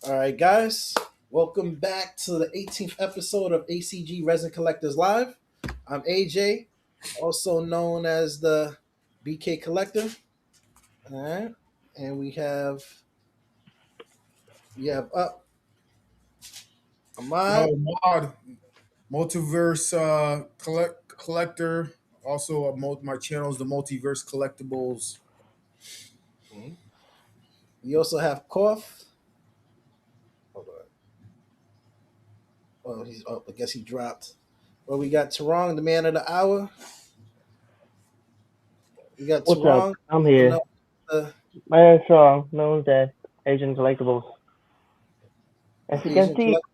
All right, guys, welcome back to the 18th episode of ACG Resin Collectors Live. I'm AJ, also known as the BK Collector. All right, and we have up Ahmad. Yo, mod, multiverse collector. Also, my channel is the Multiverse Collectibles. We also have Koff. Hold on. Oh, he's up. I guess he dropped. Well, we got Tarong, the man of the hour. We got What's up? Tarong. I'm You here. know, uh, My name's Sean, known as Asian Collectibles. As the you can Asian see, Collector.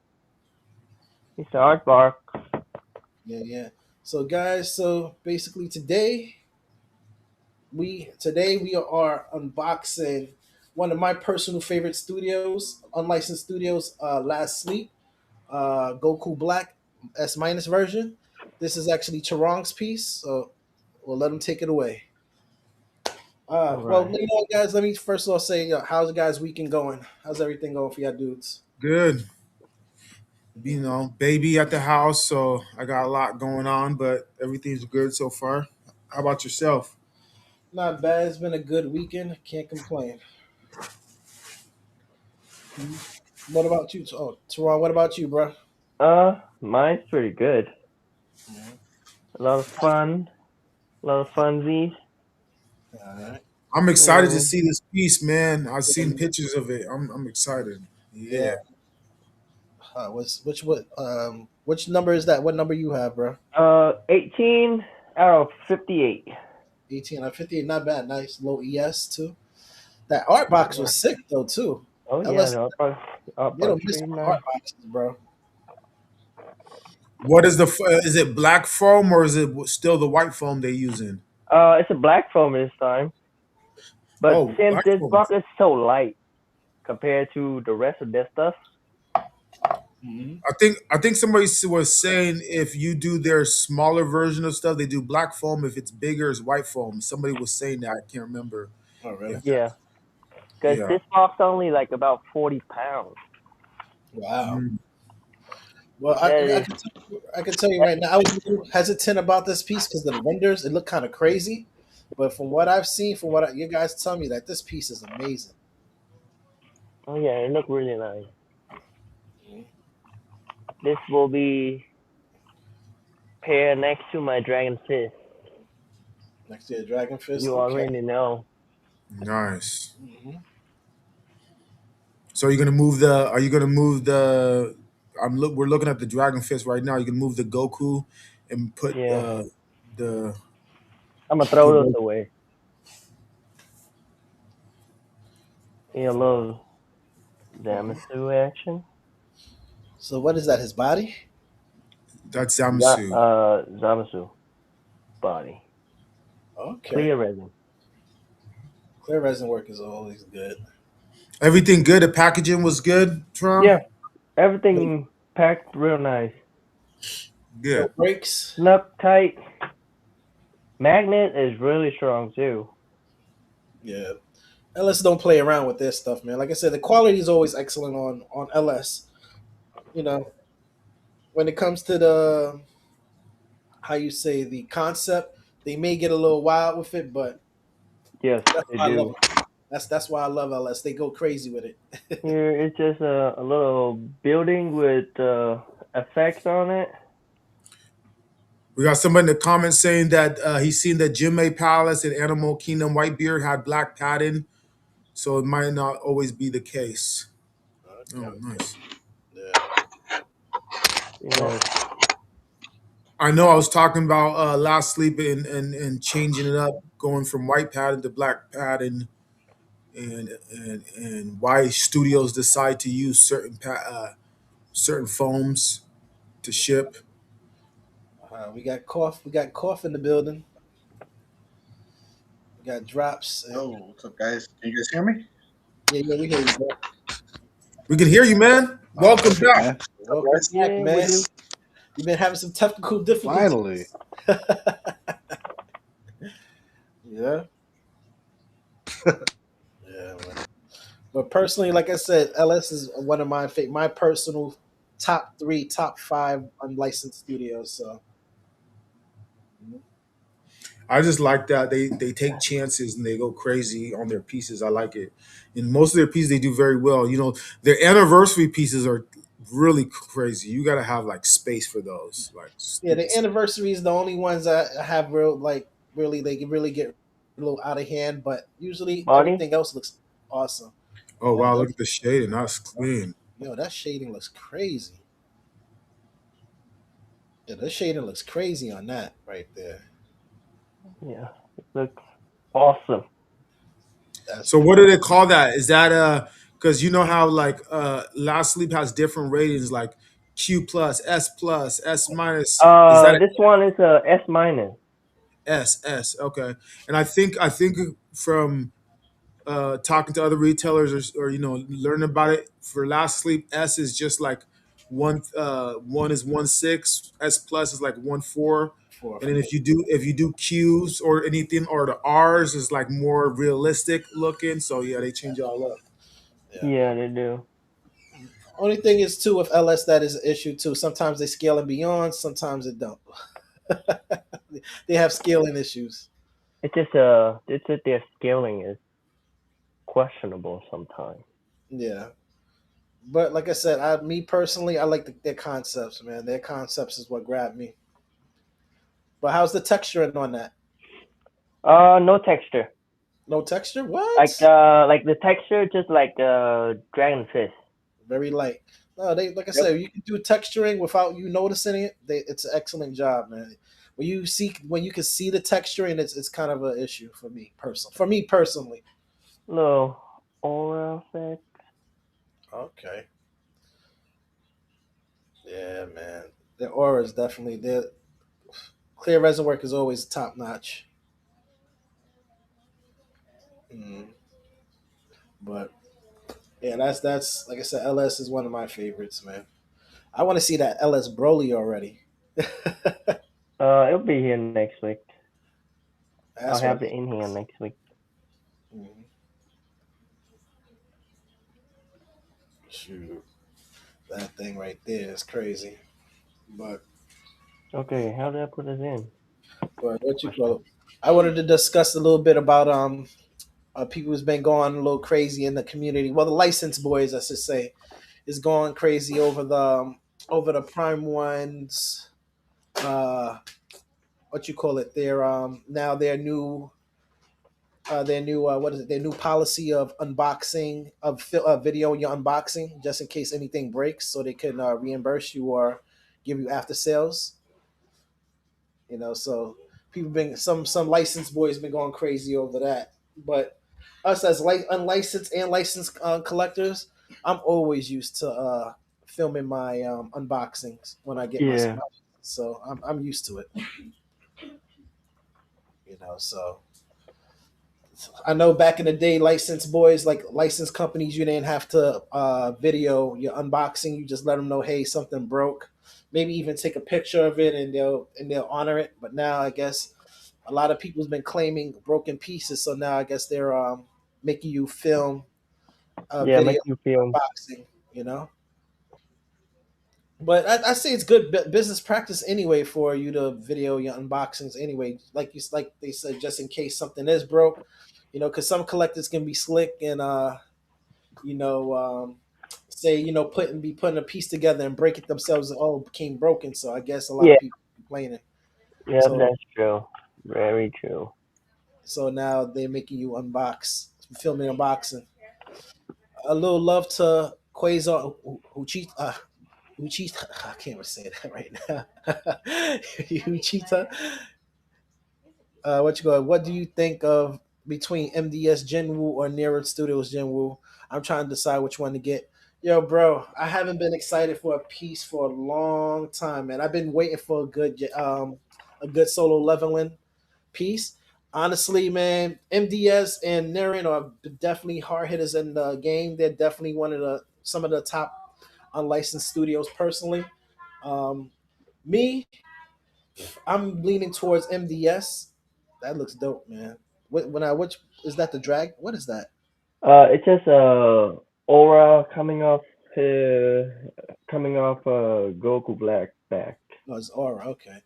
it's the art bar. Yeah. So, guys, basically today we are unboxing one of my personal favorite studios, unlicensed studios, Last Sleep, Goku Black S minus version. This is actually Charong's piece, so we'll let him take it away. All Well, right. guys, let me first of all say, how's the guys' weekend going? How's everything going for y'all dudes? Good. Mhm. Baby at the house, so I got a lot going on, but everything's good so far. How about yourself? Not bad. It's been a good weekend. Can't complain. Mhm. What about you? Oh, Tarong, what about you, bro? Mine's pretty good. Mhm. A lot of fun, a lot of funsies. All right. I'm You know what excited I to mean? see this piece, man. I've seen Yeah. pictures of it. I'm excited. Yeah. Yeah. Which number is that? What number you have, bro? 18 out of 58. 18 out of 58. Not bad. Nice low ES too. That art box Yeah. was sick though too. Oh yeah, LS, the art they box don't miss pretty on nice. art boxes, bro. What is is it black foam or is it still the white foam they're using? It's a black foam this time, but Oh, since black this foam. box is so light compared to the rest of their stuff, Hmm. I think somebody was saying if you do their smaller version of stuff, they do black foam. If it's bigger, it's white foam. Somebody was saying that. I can't remember Oh, really? if that. yeah, because Yeah. this box only like about 40 pounds. Wow. Mm. Well, That is I can tell you right now, I was a little hesitant about this piece because the renders it looked kind of crazy, but from what I've seen, you guys tell me, that this piece is amazing. Oh yeah, it look really nice. Mhm. This will be paired next to my Dragon Fist. Next to the Dragon Fist. You Okay. already know. Nice. Hmm. So you're gonna move the? Are you gonna move the? We're looking at the Dragon Fist right now. You can move the Goku and put Yeah, the I'm gonna the. throw those away. A little damage to action. So what is that? His body? That's Zamasu. Zamasu body. Okay. Clear resin. Clear resin work is always good. Everything good. The packaging was good, Tron. Yeah, everything packed real nice. No Good. breaks. Snug tight. Magnet is really strong too. Yeah. LS don't play around with this stuff, man. Like I said, the quality is always excellent on LS. You know, when it comes to the how you say the concept, they may get a little wild with it, but Yes, that's they why I love do. it. That's why I love LS. They go crazy with it. Here it's just a little building with effects on it. We got somebody in the comments saying that he's seen that Jinmei Palace and Animal Kingdom Whitebeard had black padding, so it might not always be the case. Oh, Okay. nice. Yeah. Well, Yes. I know I was talking about last sleep and changing it up, going from white padding to black padding, and why studios decide to use certain foams to ship. we got cough in the building. We got drops Yo, and what's up, guys? Can you guys hear me? yeah, we hear you, bro. We can hear you, man. Oh, Welcome perfect, back. man. What's up, Welcome guys? back, Yeah, we man. do. You've been having some technical difficulties. Finally. Yeah. Yeah, man. But personally, like I said, LS is one of my personal top three, top five unlicensed studios. So I just like that they take chances and they go crazy on their pieces. I like it. And most of their pieces they do very well. You know, their anniversary pieces are really crazy. You got to have like space for those, like yeah, stupid the space. anniversary is the only ones that have real like really they can really get a little out of hand. But usually Body? everything else looks awesome. Oh Yeah, wow, look at the shading. That's that- clean. yo, that shading looks crazy. Yeah, the shading looks crazy on that right there. Yeah, it looks awesome. That's So what do they call that? Is that because you know how like Last Sleep has different ratings like Q plus, S minus. Is that This one is a S minus. S? Okay. And I think from talking to other retailers or you know learning about it for Last Sleep, S is just like one is 1.6, S plus is like 1.4, for and then if you do Qs or anything or the R's is like more realistic looking. So yeah, they change it all up. yeah. Yeah, they do. Only thing is too with LS that is an issue too. Sometimes they scale and beyond, sometimes it don't. They have scaling issues. It's just their scaling is questionable sometimes. Yeah. But like I said, me personally, I like their concepts, man. Their concepts is what grabbed me. But how's the texturing on that? No texture. No texture? What? Like the texture just like dragon fist. Very light. No, they like I Yep. said, you can do texturing without you noticing it. It's an excellent job, man. When you can see the texturing, it's kind of an issue for me personally. For me personally. Little aura effect. Okay. Yeah, man. Their aura is definitely their clear resin work is always top notch. Mm. But yeah, that's like I said, LS is one of my favorites, man. I want to see that LS Broly already. It'll be here next week. I'll That's what. have it in here next week. Mhm. Shoot, that thing right there is crazy. But Okay, how did I put it in? what you call Question. it? I wanted to discuss a little bit about people who's been going a little crazy in the community. Well, the licensed boys, I should say, is going crazy over the Prime ones. Uh, what you call it? Now their new what is it? Their new policy of unboxing of video your unboxing just in case anything breaks, so they can reimburse you or give you after sales. You know, so people been some licensed boys been going crazy over that, but us as unlicensed and licensed collectors, I'm always used to filming my unboxings when I get Yeah. my so I'm used to it. You know, so I know back in the day, licensed boys, like licensed companies, you didn't have to video your unboxing. You just let them know, hey, something broke. Maybe even take a picture of it, and they'll honor it. But now, I guess a lot of people's been claiming broken pieces, so now I guess they're making you film a Yeah, make video you feel. unboxing. You know, but I say it's good business practice anyway for you to video your unboxings anyway. Like they said, just in case something is broke, you know, because some collectors can be slick and you know, say putting a piece together and break it themselves. Oh, it became broken. So I guess a lot Yeah. of people complaining. Yep, So that's true. Very true. now they're making you filming unboxing. A little love to Quasar Uchita. I can't even say that right now. Uchita. What you go? What do you think of between MDS Jinwoo or Nero Studios Jinwoo? I'm trying to decide which one to get. Yo, bro, I haven't been excited for a piece for a long time, man. I've been waiting for a good solo leveling piece. Honestly, man, MDS and Naren are definitely hard hitters in the game. They're definitely one of the some of the top unlicensed studios. Personally, um, me, I'm leaning towards MDS. That looks dope, man. Which is that? The drag? What is that? It's just aura coming off Goku Black back. No, it's aura. Okay.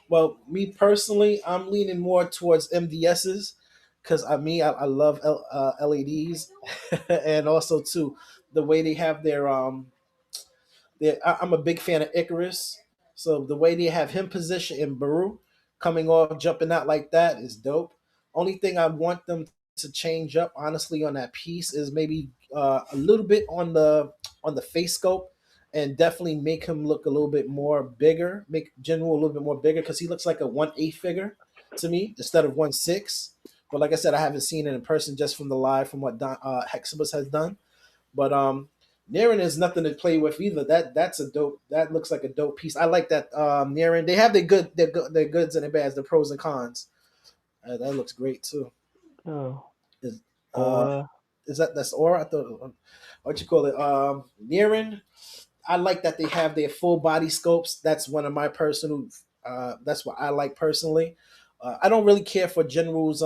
Well, me personally, I'm leaning more towards MDSs because I love LEDs, and also too the way they have their I'm a big fan of Icarus, so the way they have him positioned in Baru, coming off, jumping out like that is dope. Only thing I want them to change up, honestly, on that piece is maybe a little bit on the face sculpt, and definitely make him look a little bit more bigger, make General a little bit more bigger because he looks like a 1/8 figure to me instead of 1/6. But like I said, I haven't seen it in person, just from the live from what Hexibus has done. But Niran is nothing to play with either. That's a dope. That looks like a dope piece. I like that Niran. They have their goods and their bads, the pros and cons. That looks great too. Oh, Is uh aura. is that's Aura? I thought, what you call it? Niran. I like that they have their full body scopes. That's one of my personal. That's what I like personally. I don't really care for General's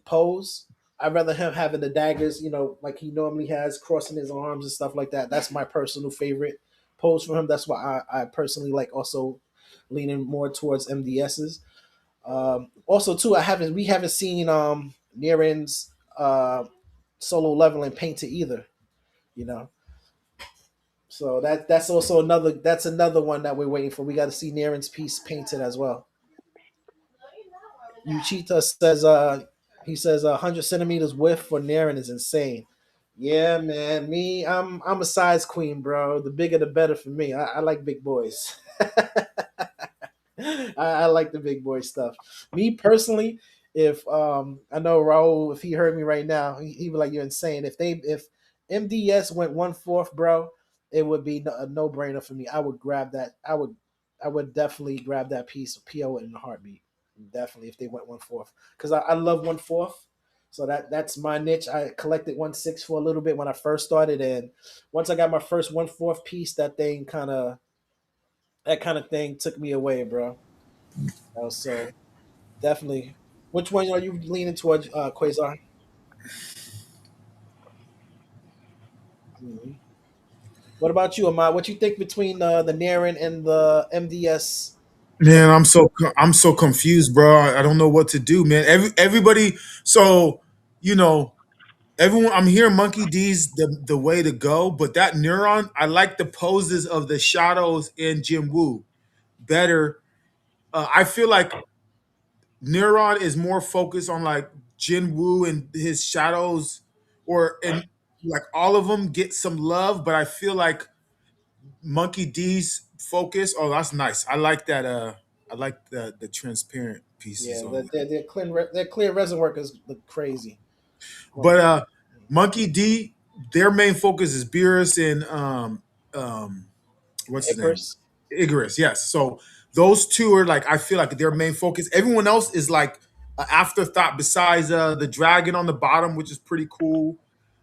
pose. I'd rather him having the daggers, like he normally has, crossing his arms and stuff like that. That's my personal favorite pose for him. That's why I personally like, also leaning more towards MDSs. Also, too, I haven't we haven't seen Niren's solo leveling painted either. You know, so that's also another one that we're waiting for. We got to see Niren's piece painted as well. Uchita says he says 100 centimeters width for Niren is insane. Yeah, man. I'm a size queen, bro. The bigger the better for me. I like big boys. I like the big boy stuff. Me personally, if I know Raul, if he heard me right now, he would like, you're insane. If MDS went 1/4, bro, it would be a no brainer for me. I would grab that. I would definitely grab that piece of PO in a heartbeat. Definitely, if they went 1/4, because I love 1/4. So that's my niche. I collected 1/6 for a little bit when I first started, and once I got my first 1/4 piece, that kind of thing took me away, bro. So definitely. Which one are you leaning towards, Quasar? Mhm. What about you, Ahmad? What you think between the Naren and the MDS Man, general? I'm so confused, bro. I don't know what to do, man. Everybody, so you know, everyone. I'm hearing Monkey D's the way to go, but that Neuron, I like the poses of the shadows in Jim Woo better. I feel like Neuron is more focused on like Jin Woo and his shadows, or and like all of them get some love, but I feel like Monkey D's focus. Oh, that's nice. I like that. I like the transparent pieces Yeah, on there. their clear resin workers look crazy. But Monkey Monkey D, their main focus is Beerus and what's his name? Icarus. Icarus, yes. So those two are like I feel like their main focus. Everyone else is like an afterthought besides the dragon on the bottom, which is pretty cool.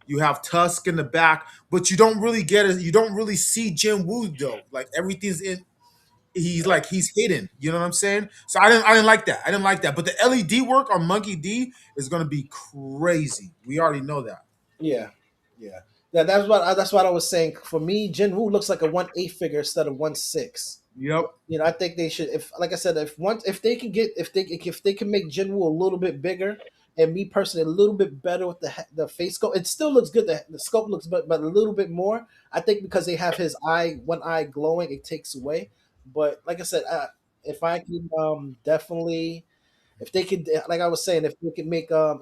You have Tusk in the back, but you don't really get it. You don't really see Jin Woo though. Like everything's in. He's hidden. You know what I'm saying? So I didn't like that. I didn't like that. But the LED work on Monkey D is gonna be crazy. We already know that. Yeah, yeah. That's what I was saying. For me, Jin Woo looks like a 1/8 figure instead of 1/6. Yep. I think they should. If, like I said, if they can make Jinwoo a little bit bigger, and me personally a little bit better with the face sculpt, it still looks good. The sculpt looks, but a little bit more. I think because they have his one eye glowing, it takes away. But like I said, if I can definitely, if they could, like I was saying, if they could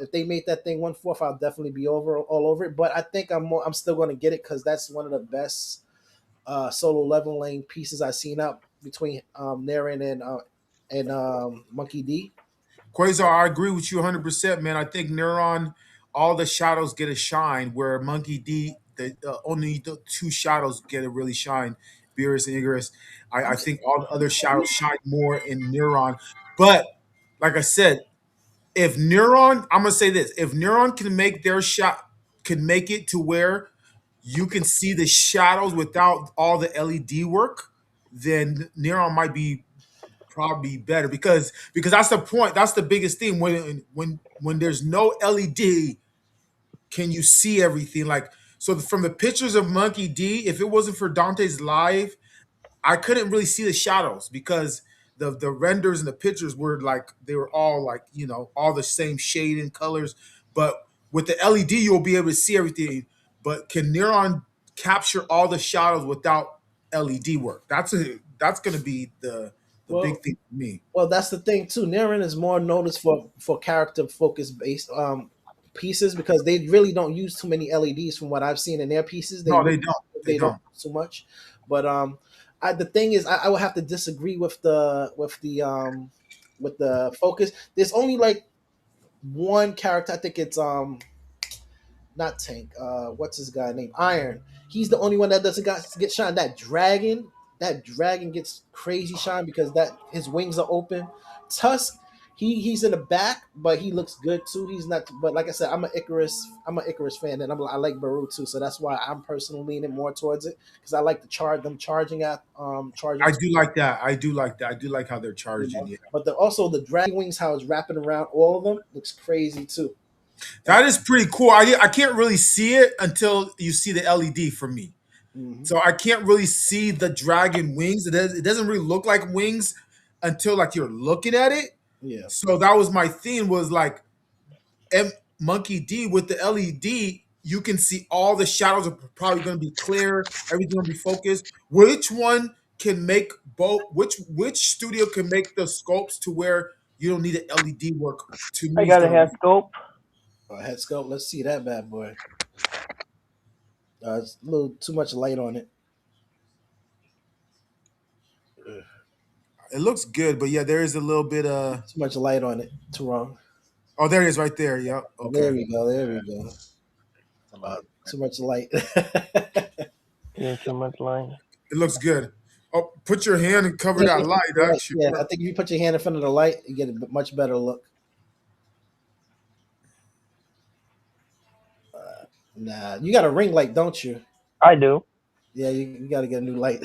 if they made that thing 1/4, I'll definitely be all over it. But I think I'm still going to get it because that's one of the best solo leveling pieces I've seen out between Naren and Monkey D. Quasar, I agree with you 100%, man. I think Neuron, all the shadows get a shine, where Monkey D, only the two shadows get a really shine, Beerus and Icarus. I think all the other shadows shine more in Neuron. But like I said, if Neuron, I'm gonna say this: if Neuron can make their shot, can make it to where you can see the shadows without all the LED work, then Neuron might be probably better because that's the point. That's the biggest thing when there's no LED. can you see everything? Like, so from the pictures of Monkey D, if it wasn't for Dante's live, I couldn't really see the shadows because the renders and the pictures were like they were all like all the same shade and colors. But with the LED, you'll be able to see everything. But can Neuron capture all the shadows without LED work? That's going to be the Well, big thing for me. well, that's the thing too. Nirin is more noticed for character focus based pieces because they really don't use too many LEDs from what I've seen in their pieces. No, they don't. They They don't don't. use too much, but the thing is, I would have to disagree with the focus. There's only like one character. I think it's not Tank. What's his guy named Iron? He's the only one that doesn't get shine. That dragon gets crazy shine because that his wings are open. Tusk, he's in the back, but he looks good too. He's not, but like I said, I'm an Icarus fan, and I like Baru too. So that's why I'm personally leaning more towards it because I like the charge them charging at charging. I do like that. I do like that. I do like how they're You charging. know, Yeah, but also the dragon wings, how it's wrapping around all of them, looks crazy too. And that is pretty cool. I can't really see it until you see the LED for me. mhm, So I can't really see the dragon wings. It doesn't really look like wings until like you're looking at it. yeah. So that was my theme was like M- Monkey D with the LED. You can see all the shadows are probably going to be clear. Everything's going to be focused. Which one can make both? Which studio can make the scopes to where you don't need an LED work? To I me, is got a going to head be. scope. Head sculpt. Let's see that bad boy. It's a little too much light on it. Ugh, It looks good, but yeah, there is a little bit. too much light on it. Too wrong. Oh, there it is, right there. Yep. Oh, Okay. there we go. There we Yeah, go. a lot. Too much light. Yeah, too much line. It looks good. Oh, put your hand and cover Yeah, that light. right. Actually, Yeah, I think if you put your hand in front of the light, you get a much better look. Nah, you got a ring light, don't you? I do. Yeah, you got to get a new light.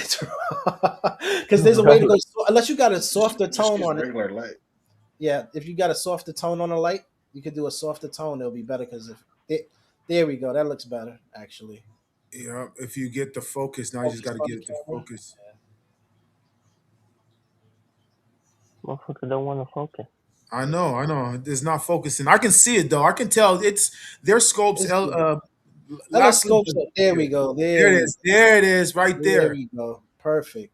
Because there's a way to go. Unless you got a softer Just tone use on it. regular light. Yeah, if you got a softer tone on a light, you could do a softer tone. It'll be better because if it, there we go. That looks better actually. yeah. If you get the focus, now you just got Focus to on get the it to camera. focus. Motherfucker don't want to focus. I know. I know. It's not focusing. I can see it though. I can tell it's their scopes. It's good. LS Lastly, scopes. There we go. there There it we is. There it is, right There there. we go. Perfect.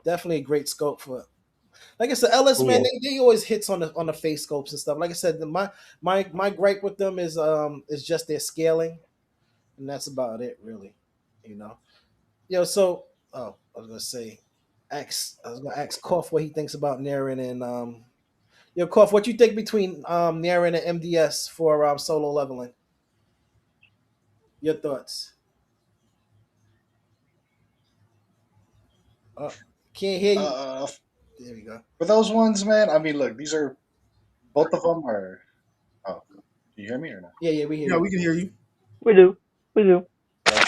Definitely a great scope for. Like I said, LS man, Yeah. they always hits on the face scopes and stuff. Like I said, my gripe with them is just their scaling, and that's about it, really. You know. Yo, so I was gonna say, I was gonna ask Koff what he thinks about Naren and yo Koff, what you think between Naren and MDS for solo leveling? Your thoughts? Uh, can't hear you. Uh, There we go. for those ones, man. I mean, look, these are both of them are. Oh, do you hear me or not? Yeah, we hear Yeah, you. we can hear you. We do. We do. Hello?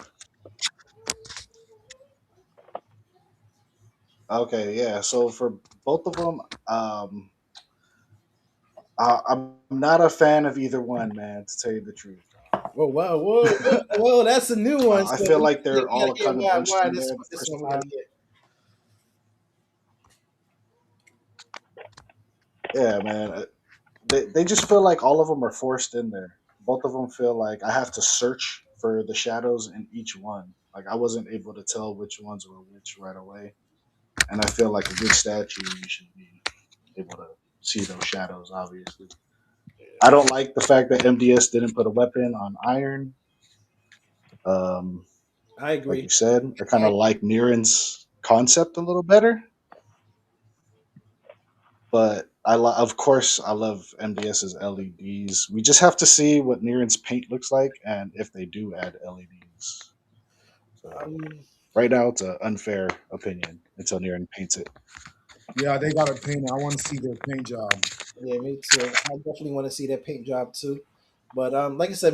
Okay, yeah. So for both of them, I'm not a fan of either one, man. To tell you the truth, Oh wow, whoa, that's a new one. I So feel like we they're gotta all get kind of why interesting there the this first one we gotta time. get. Yeah, man. They just feel like all of them are forced in there. Both of them feel like I have to search for the shadows in each one. Like I wasn't able to tell which ones were which right away. And I feel like a good statue, you should be able to see those shadows. Obviously, I don't like the fact that MDS didn't put a weapon on Iron. Um, I like you agree. said, I kind of like Niren's concept a little better. But of course, I love MDS's LEDs. We just have to see what Niren's paint looks like and if they do add LEDs. So Um, right now, it's an unfair opinion until Niren paints it. Yeah, they got to paint it. I want to see their paint job. yeah, me too. I definitely want to see that paint job too. But like I said,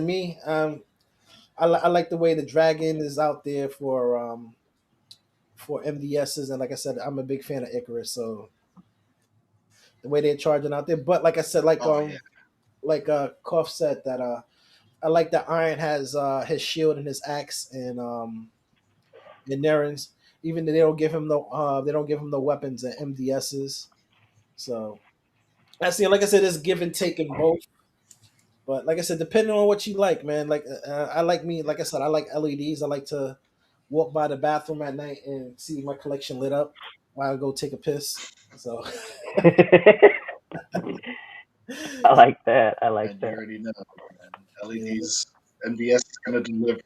I like the way the dragon is out there for MDSs, and like I said, I'm a big fan of Icarus, so the way they're charging out there. But like I said, Oh yeah, like Koff said that I like that Iron has his shield and his axe and Naren's. Even though they don't give him the weapons and MDSs. So that's like I said, it's give and take in both. But like I said, depending on what you like, man. Like I like me, like I said, I like LEDs. I like to walk by the bathroom at night and see my collection lit up while I go take a piss. So I like that. I like And you that. already know, man. yeah, LEDs, NBS is gonna deliver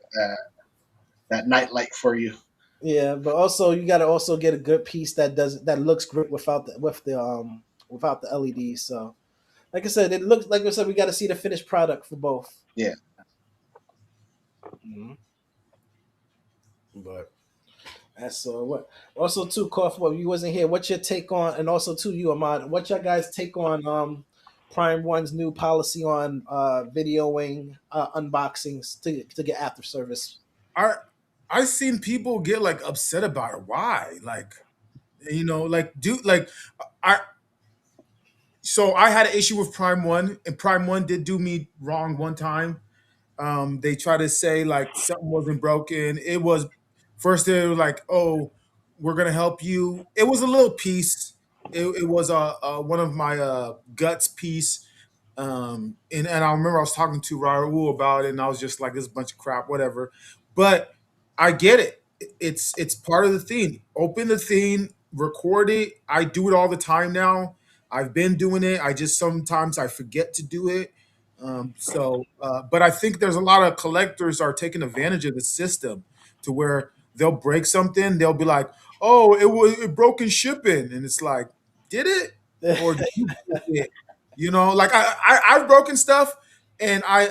that night light for you. yeah. But also you got to also get a good piece that looks great without the LEDs. So like I said, it looks like I said we got to see the finished product for both. Yeah. Mhm. But that's what. Also, too, Kof, well, you wasn't here. What's your take on, and also too, you Ahmad, what's your guys' take on Prime One's new policy on videoing unboxings to get after service? I I've seen people get like upset about it. Why? Like, like I so I had an issue with Prime One, and Prime One did do me wrong one time. They try to say like something wasn't broken. It was first they were like, "Oh, we're gonna help you." It was a little piece. It was one of my guts piece. And I remember I was talking to Raul about it, and I was just like, "This is a bunch of crap, whatever." But I get it. It's part of the theme. Open the theme, record it. I do it all the time now. I've been doing it. I just sometimes I forget to do it. But I think there's a lot of collectors are taking advantage of the system to where they'll break something. They'll be like, "Oh, it broke in shipping," and it's like, "Did it? Or did you break it?" Like I've broken stuff, and I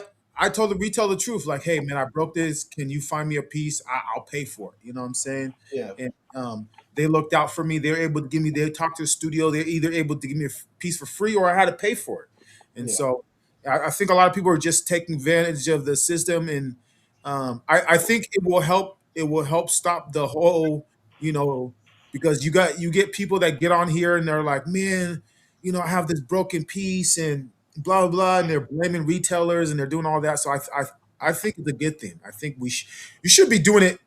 told the retailer the truth, like, "Hey man, I broke this. Can you find me a piece? I'll pay for it." You know what I'm saying? Yeah, And they looked out for me. They were able to give me. They talked to the studio. They're either able to give me a piece for free or I had to pay for it. And yeah, so I think a lot of people are just taking advantage of the system, and I think it will help. It will help stop the whole, you know, because you get people that get on here and they're like, man, I have this broken piece and blah blah blah, and they're blaming retailers and they're doing all that. So I think it's a good thing. I think you should be doing it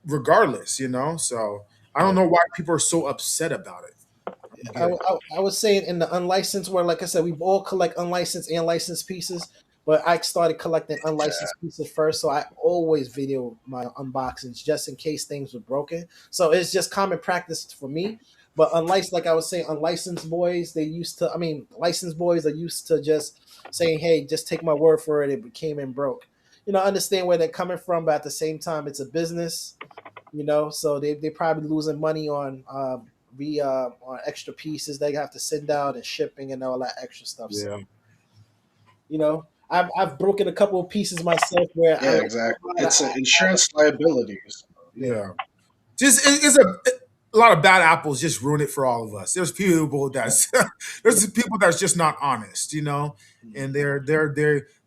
regardless. So I don't yeah. know why people are so upset about it. I don't get it. I was saying in the unlicensed where, like I said, we all collect unlicensed and licensed pieces, but I started collecting unlicensed pieces first, so I always video my unboxings just in case things were broken. So it's just common practice for me. But unlicensed, like I was saying, unlicensed boys, licensed boys are used to just saying, "Hey, just take my word for it. It came in broke." I understand where they're coming from, but at the same time, it's a business. So they probably losing money on on extra pieces they have to send out and shipping and all that extra stuff. So Yeah, I've broken a couple of pieces myself where Yeah, exactly. It's an I insurance liability. So, yeah, yeah. Just it's a lot of bad apples just ruin it for all of us. There's people that's there's people that's just not honest, and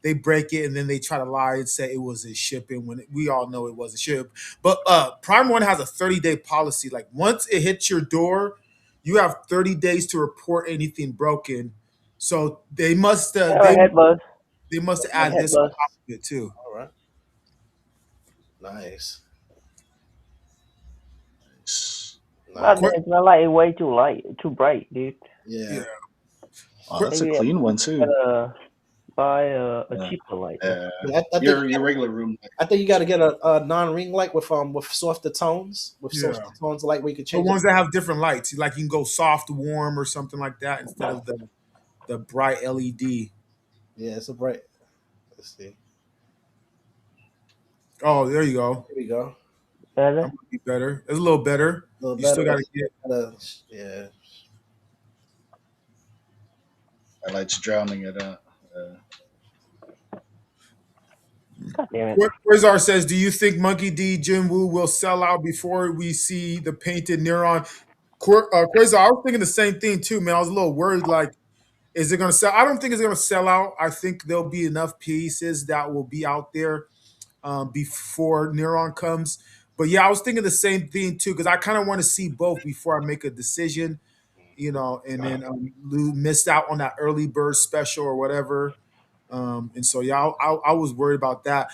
they break it and then they try to lie and say it was a shipping when we all know it was a ship. But Prime One has a 30-day policy. Like once it hits your door, you have 30 days to report anything broken. So they must Go ahead, Buzz. Go add ahead, this on Buzz. top of it too. all right, nice, it's- My nice, Qu- it's not like way too light, too bright, dude. yeah, Yeah, oh, Qu- that's a Maybe I clean one too. gotta buy a Yeah. cheaper light. Yeah. yeah. Your regular room. I think you got to get a non-ring light with softer tones yeah. light where you can The change it. ones that have different lights, like you can go soft, warm, or something like that instead of the bright LED. Yeah, it's a bright. Let's see. Oh, there you go. Here we go. That Better? might be better. It's a little better. A little You still better. got to get. Yeah. That light's drowning it out. God damn it. Quasar says, "Do you think Monkey D Jim Woo will sell out before we see the painted neuron?" Quasar, I was thinking the same thing too, man. I was a little worried. Like, is it going to sell? I don't think it's going to sell out. I think there'll be enough pieces that will be out there before Neuron comes. But yeah, I was thinking the same thing too because I kind of want to see both before I make a decision. And then Lou missed out on that early bird special or whatever. And so yeah, I was worried about that.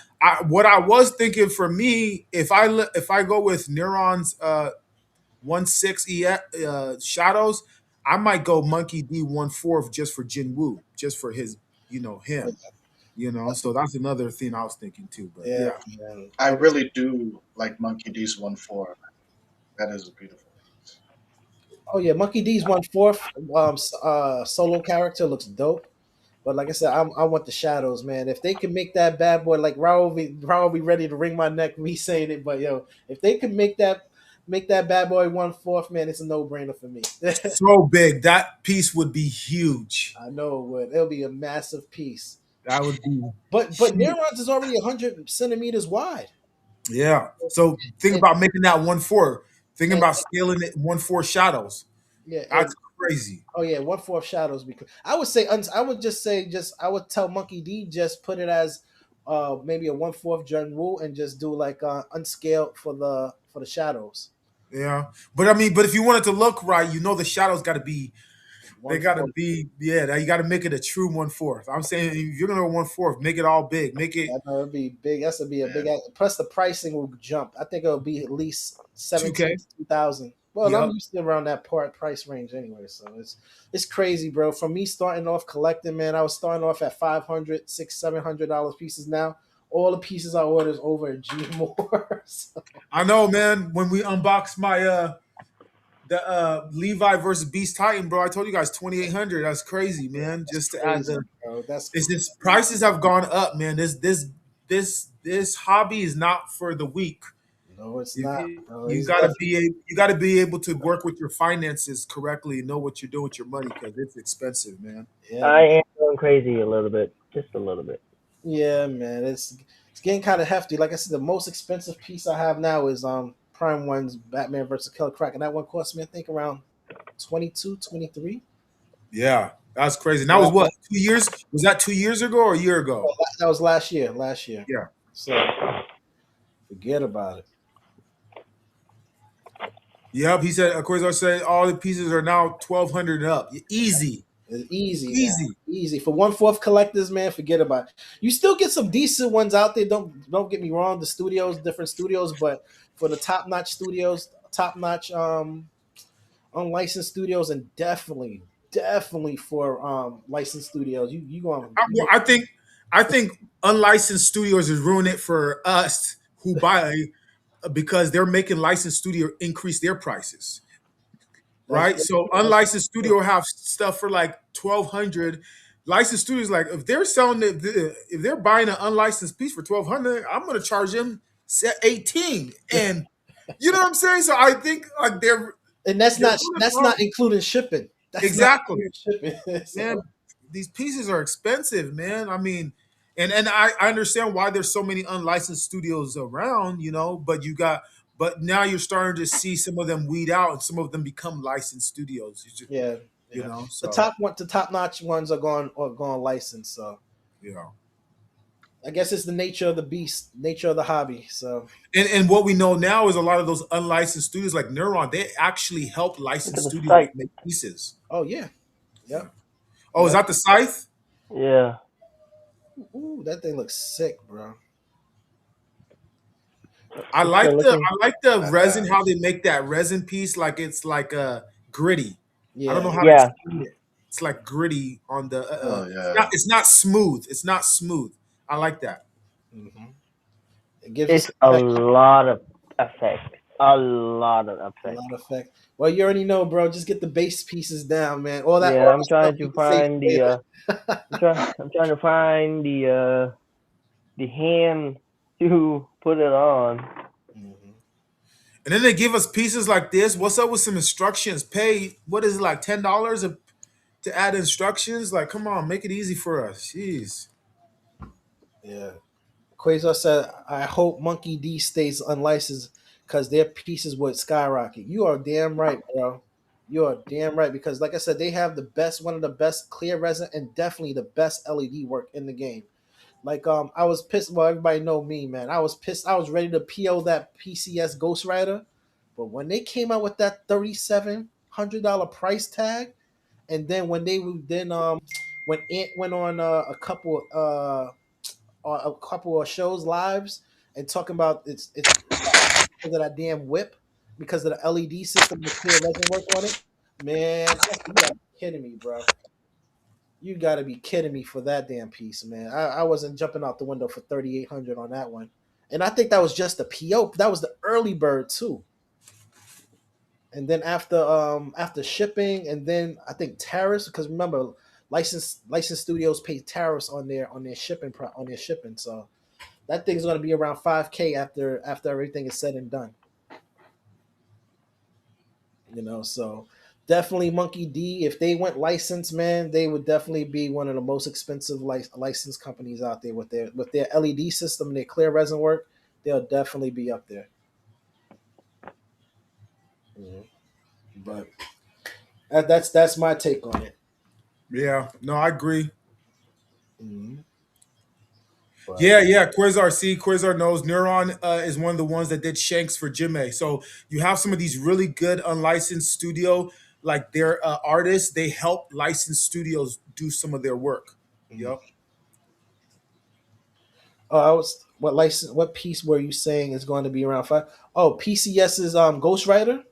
What I was thinking for me, if I go with Neuron's 1/6 shadows, I might go Monkey D 1/4 just for Jin Woo, just for his, him, So that's another thing I was thinking too. But Yeah, yeah, man. I really do like Monkey D's 1/4. That is a beautiful piece. Oh yeah, Monkey D's 1/4 solo character looks dope. But like I said, I want the shadows, man. If they can make that bad boy like Raul be ready to wring my neck me saying it. But yo, if they can make that bad boy 1/4, man, it's a no brainer for me. so big that piece would be huge. I know it would. It'll be a massive piece. That would be But huge. Neurons is already 100 centimeters wide. Yeah. So think And, about making that 1/4. Thinking and about scaling it 1/4 shadows. yeah, That's crazy. oh yeah, 1/4 shadows. Because I would say, I would just say, I would tell Monkey D just put it as maybe a 1/4 Jun Woo and just do like unscaled for the shadows. Yeah. But I mean, but if you want it to look right, the shadows got to be. They One got to fourth. be. Yeah. You got to make it a true 1/4. I'm saying if you're gonna go 1/4, make it all big. Make it I know it'd be big. That's gonna be a big. Yeah. Plus the pricing will jump. I think it'll be at least 17 2K. to 2,000. Well, I'm Yep. used to around that price range anyway, so it's crazy, bro. From me starting off collecting, man, I was starting off at 500, $700 pieces. Now all the pieces I order is over a G more. So I know, man. When we unboxed my the Levi versus Beast Titan, bro, I told you guys 2,800. That's crazy, man. that's Just to add crazy, the bro. That's It's just prices have gone up, man. This hobby is not for the weak. no, it's You, not, you, bro. you It's gotta definitely you gotta be able to work with your finances correctly and know what you're doing with your money because it's expensive, man. yeah, I am going crazy a little bit, just a little bit. yeah, man. It's getting kind of hefty. Like I said, the most expensive piece I have now is Prime One's Batman versus Killer Croc, and that one cost me I think around 22, 23. Yeah, that's crazy. And that was Wow. what 2 years? Was that 2 years ago or a year ago? That was last year. Last year. Yeah. So forget about it. Yep. He said, of course, I said all the pieces are now 1,200 and up. Easy, It's easy now. easy. Easy for 1/4 collectors, man. Forget about it. You still get some decent ones out there. Don't get me wrong. The studios, different studios, but for the top notch studios, top notch unlicensed studios, and definitely for licensed studios, you going Well, I think unlicensed studios is ruining it for us who buy because they're making licensed studio increase their prices, that's right? So unlicensed studio have stuff for like 1,200. Licensed studios like if they're selling it, if they're buying an unlicensed piece for 1,200, I'm going to charge them 18, and you know what I'm saying. So I think like and they're doing it that's wrong. not including shipping. That's not Exactly. including shipping. Man, So these pieces are expensive, man. I mean, and I understand why there's so many unlicensed studios around, but but now you're starting to see some of them weed out and some of them become licensed studios. yeah, yeah. So The top notch ones are going licensed. So you know. I guess it's the nature of the beast, nature of the hobby. So And what we know now is a lot of those unlicensed studios like Neuron, they actually help Look at licensed the studios Scythe. make pieces. oh yeah, Yeah. yep, Oh, is yep. that the Scythe? Yeah. Ooh, that thing looks sick, bro. I It's like still the looking. I like the Uh, resin how they make that resin piece like it's like gritty. I don't yeah, know how to Yeah. explain it. It's like gritty on the. Oh It's yeah. not smooth. It's not smooth. I like that. hmm it gives you It's some a texture, lot of effect. A lot of a effect. lot of effect. Well, you already know, bro. Just get the base pieces down, man. All Yeah, I'm that stuff trying you to can save find for later. I'm trying to find the hand to put it on. hmm And then they give us pieces like this. What's up with some instructions? Pay what is it like $10 to add instructions? Like, come on, make it easy for us. Jeez. Yeah. Quasar said, I hope Monkey D stays unlicensed because their pieces would skyrocket. You are damn right, bro. You are damn right because, like I said, they have one of the best clear resin and definitely the best LED work in the game. Like, I was pissed. Well, everybody know me, man. I was pissed. I was ready to PO that PCS Ghost Rider, but when they came out with that $3,700 price tag, and then when when Ant went on a couple of shows lives and talking about it's because of that damn whip, because of the LED system with clear resin work on it. Man, I said, you gotta be kidding me, bro. You gotta be kidding me for that damn piece, man. I wasn't jumping out the window for 3,800 on that one. And I think that was just the PO. That was the early bird too. And then after shipping, and then I think tariffs, because remember, licensed studios pay tariffs on their shipping. So that thing's gonna be around 5K after everything is said and done. So definitely Monkey D. If they went licensed, man, they would definitely be one of the most expensive licensed companies out there with their LED system, their clear resin work. They'll definitely be up there. Mhm. But that's my take on it. Yeah, no, I agree. Mhm. But Yeah. Quasar knows. Neuron is one of the ones that did Shanks for Jimmy. So you have some of these really good unlicensed studio, like their artists. They help licensed studios do some of their work. mhm. Yep. Oh, I was what piece were you saying is going to be around five? Oh, PCS's Ghostwriter.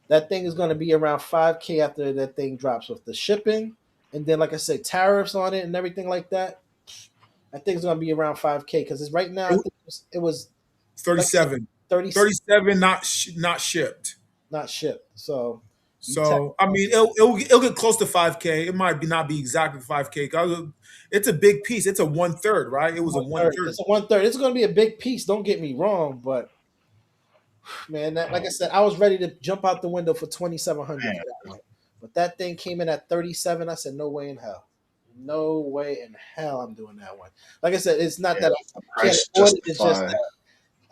That thing is going to be around 5K after that thing drops with the shipping, and then like I said, tariffs on it and everything like that. I think it's going to be around 5K because it's right now. I It- think it was like I said, 37. 30 37 not shipped. not shipped. So you tap So I mean, it'll get close to 5K. It might be not be exactly 5K. It's a big piece. It's a one third, right? It was a one one third. third. It's a one third. It's going to be a big piece. Don't get me wrong, but man, like I said, I was ready to jump out the window for 2,700 for that one, but that thing came in at 37. I said, no way in hell. No way in hell I'm doing that one. Like I said, it's not Yeah, that the I can't price afford it. It's just justify. that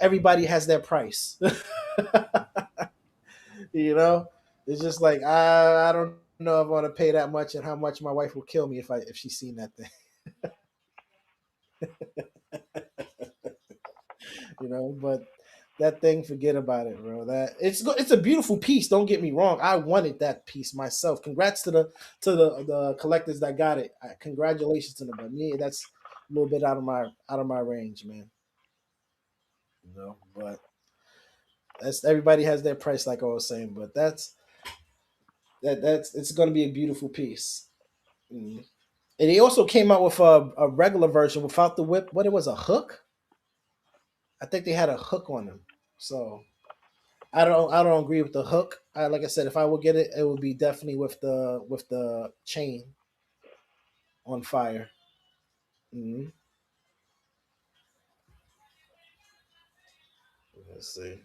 everybody has their price. you know, it's just like I don't know if I want to pay that much, and how much my wife will kill me if she's seen that thing. But that thing, forget about it, bro. That it's a beautiful piece. Don't get me wrong. I wanted that piece myself. Congrats to the collectors that got it. Congratulations to them. But me, that's a little bit out of my range, man. But that's everybody has their price, like I was saying. But that's it's going to be a beautiful piece. Mm. And he also came out with a regular version without the whip. What, it was, a hook? I think they had a hook on them. So I don't agree with the hook. Like I said, if I would get it, it would be definitely with the chain on fire. Hmm. Let's see.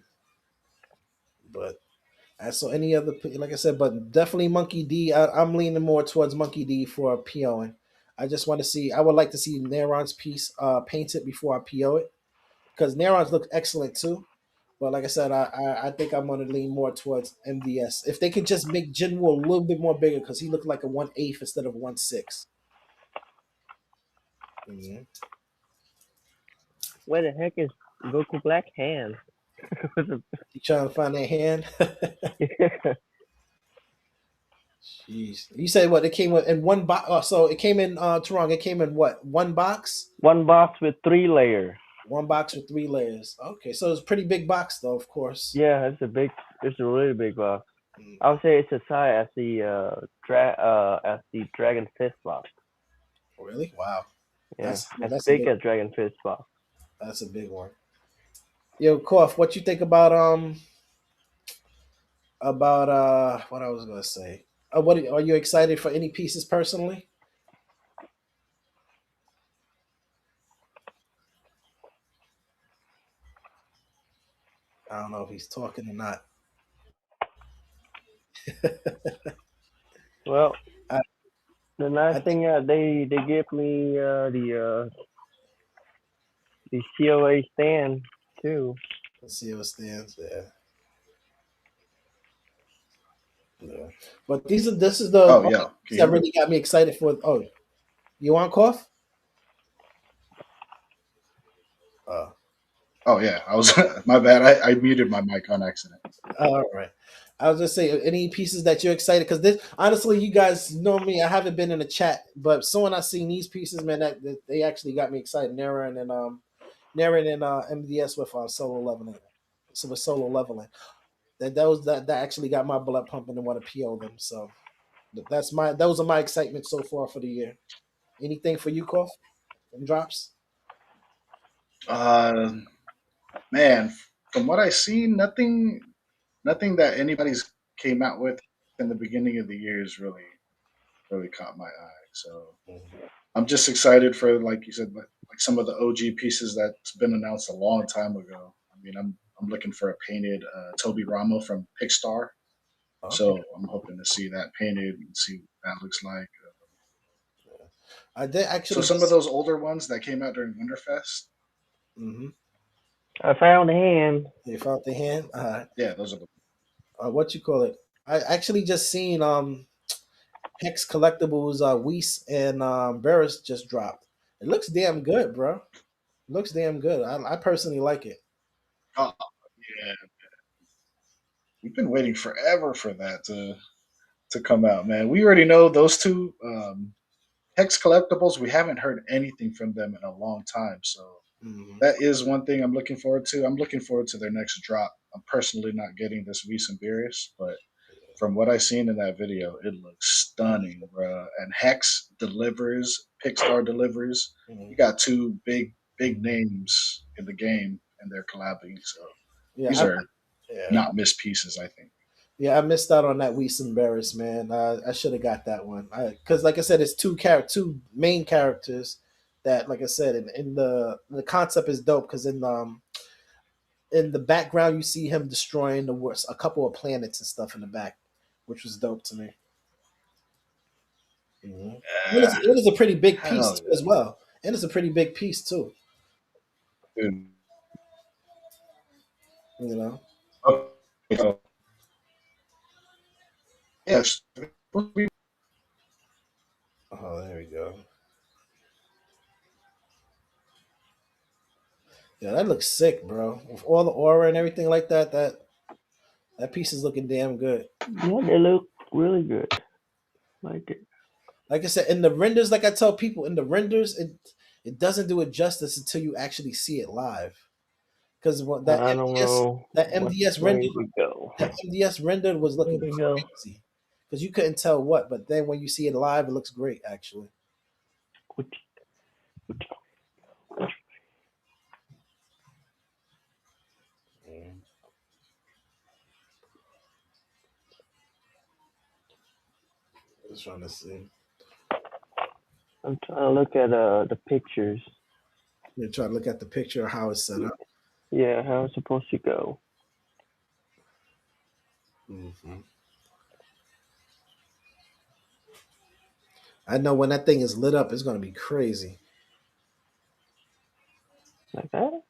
But I saw any other, like I said, but definitely Monkey D. I'm leaning more towards Monkey D for POing. I just want to see. I would like to see Neron's piece painted before I PO it, because Neron's look excellent too. But like I said, I think I'm gonna lean more towards MDS. If they could just make Jinwoo a little bit more bigger, because he looked like a 1/8 instead of 1/6. Mhm. Where the heck is Goku Black Hand? You trying to find that hand? Jeez. You said what? It came in one box. Oh, so it came in Toronto. It came in what? One box? One box with 3 layers. One box with 3 layers. Okay, so it's a pretty big box though, of course. Yeah, it's a really big box. Mm. I would say it's as high as the Dragon Fist box. Really? Wow. Yeah, That's as that's a big big as Dragon Fist box. that's a big one. Yo, Koff, what you think about what I was gonna say? What are you excited for any pieces personally? I don't know if he's talking or not. Well, I, the I nice think thing they gave me the COA stand too. let's see what stands there. Yeah. But this is the Oh only yeah, can piece you that hear me? really got me excited for. Oh, you want Koff? Uh, Oh yeah, I was my bad. I muted my mic on accident. All right. I was just saying, any pieces that you're excited because this, honestly, you guys know me. I haven't been in the chat, but soon I seen these pieces, man, that they actually got me excited. Narran and MDS with solo leveling, so with solo leveling, that actually got my blood pumping and want to PO them. So those are my excitement so far for the year. Anything for you, Kof? And drops? Uh, Man, from what I see, nothing that anybody's came out with in the beginning of the year is really caught my eye. So I'm just excited for, like you said, like some of the OG pieces that's been announced a long time ago. I mean, I'm looking for a painted Toby Ramo from Pixstar. Okay. So I'm hoping to see that painted and see what that looks like. I did So actually some of just. those older ones that came out during Winterfest, Mm-hmm. I found the hand. You found the hand. yeah, those are the. What you call it? I actually just seen Hex Collectibles Weiss and Barris just dropped. It looks damn good, bro. It looks damn good. I personally like it. Oh yeah, we've been waiting forever for that to come out, man. We already know those two Hex Collectibles. We haven't heard anything from them in a long time, so Hmm. that is one thing I'm looking forward to. I'm looking forward to their next drop. I'm personally not getting this recent Beerus, but from what I seen in that video, it looks stunning, bro. And Hex delivers, Pixstar delivers. Hmm. You got two big names in the game, and they're collabing. So Yeah, these are yeah, not missed pieces, I think. yeah. I missed out on that Weiss and Barris, man. I should have got that one. Because, like I said, it's two main characters that, like I said, in the concept is dope. Because in the background, you see him destroying a couple of planets and stuff in the back, which was dope to me. Hmm. It is a pretty big piece Hell too, as yeah, well, and it's a pretty big piece too. dude. You know. Okay, so, yes, Oh, there we go. Yeah, that looks sick, bro. With all the aura and everything like that, that piece is looking damn good. Yeah, they look really good. Like it. Like I said, in the renders, like I tell people, in the renders, it doesn't do it justice until you actually see it live. Because that I don't MDS know that what MDS way render we go. that MDS render was Where looking we go? crazy. Because you couldn't tell what, but then when you see it live, it looks great actually. Which, which, Mm. Just trying to see. I'm trying to look at the pictures. You're trying to look at the picture of how it's set up. Yeah, how it's supposed to go. Hmm. I know when that thing is lit up, it's gonna be crazy. Like that?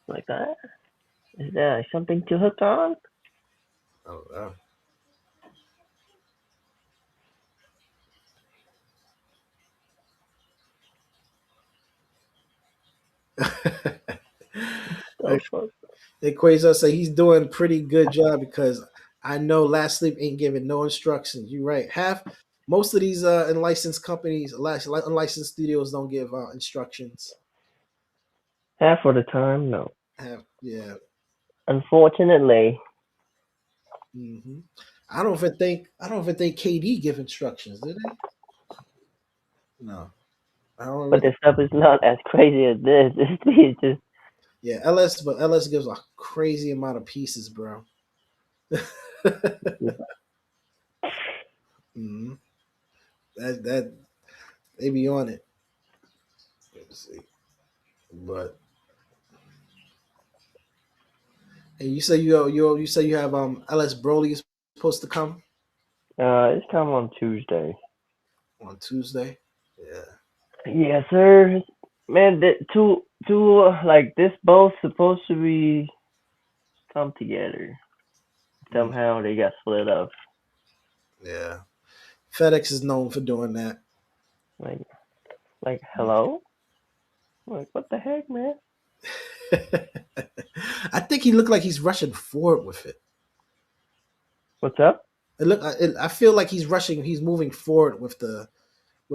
Like that? Is there something to hook on? Oh wow. So fuck. Quasar say he's doing a pretty good job because I know Last Sleep ain't giving no instructions. You're right. Most of these unlicensed companies, unlicensed studios don't give instructions. Half of the time, no. Yeah. Unfortunately, Hmm. I don't even think KD give instructions, do they? No. I don't but really. the stuff is not as crazy as this. This is just Yeah, but LS gives a crazy amount of pieces, bro. Hmm. That they be on it. Let's see. But and you say you have LS Broly is supposed to come it's come on Tuesday. on Tuesday. Yeah. Yes, sir. Man, two like this both supposed to be come together. Mm, Somehow they got split up. yeah. FedEx is known for doing that. Like hello? Like what the heck, man? I think he looked like he's rushing forward with it. What's up? I feel like he's rushing. He's moving forward with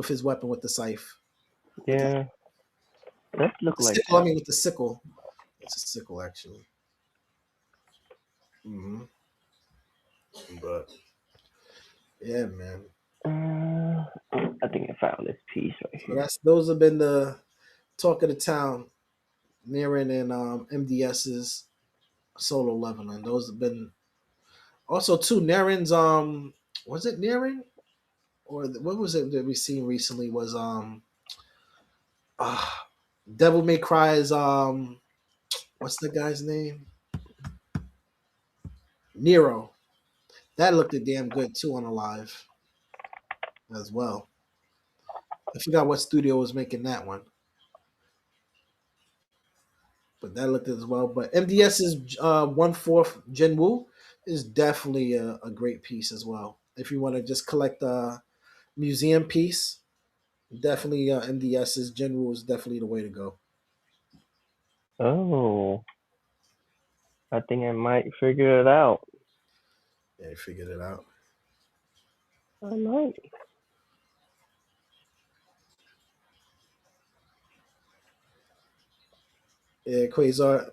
his weapon with the scythe. With Yeah, does look the like sickle. I that. mean, with the sickle. It's a sickle actually. Hmm. But yeah, man. I think I found this piece right So here. that's those have been the talk of the town, Niren and MDS's solo leveling. Those have been also too. Niren's was it Niren or what was it that we seen recently was uh, Devil May Cry's what's the guy's name? Nero. That looked damn good too on a live as well. I forgot what studio was making that one, but that looked as well. But MDS's 1/4 Jinwoo is definitely a great piece as well. If you want to just collect a museum piece, definitely MDS's Jinwoo is definitely the way to go. Oh, I think I might figure it out. Yeah, you figured it out. I might. Yeah, Quasar.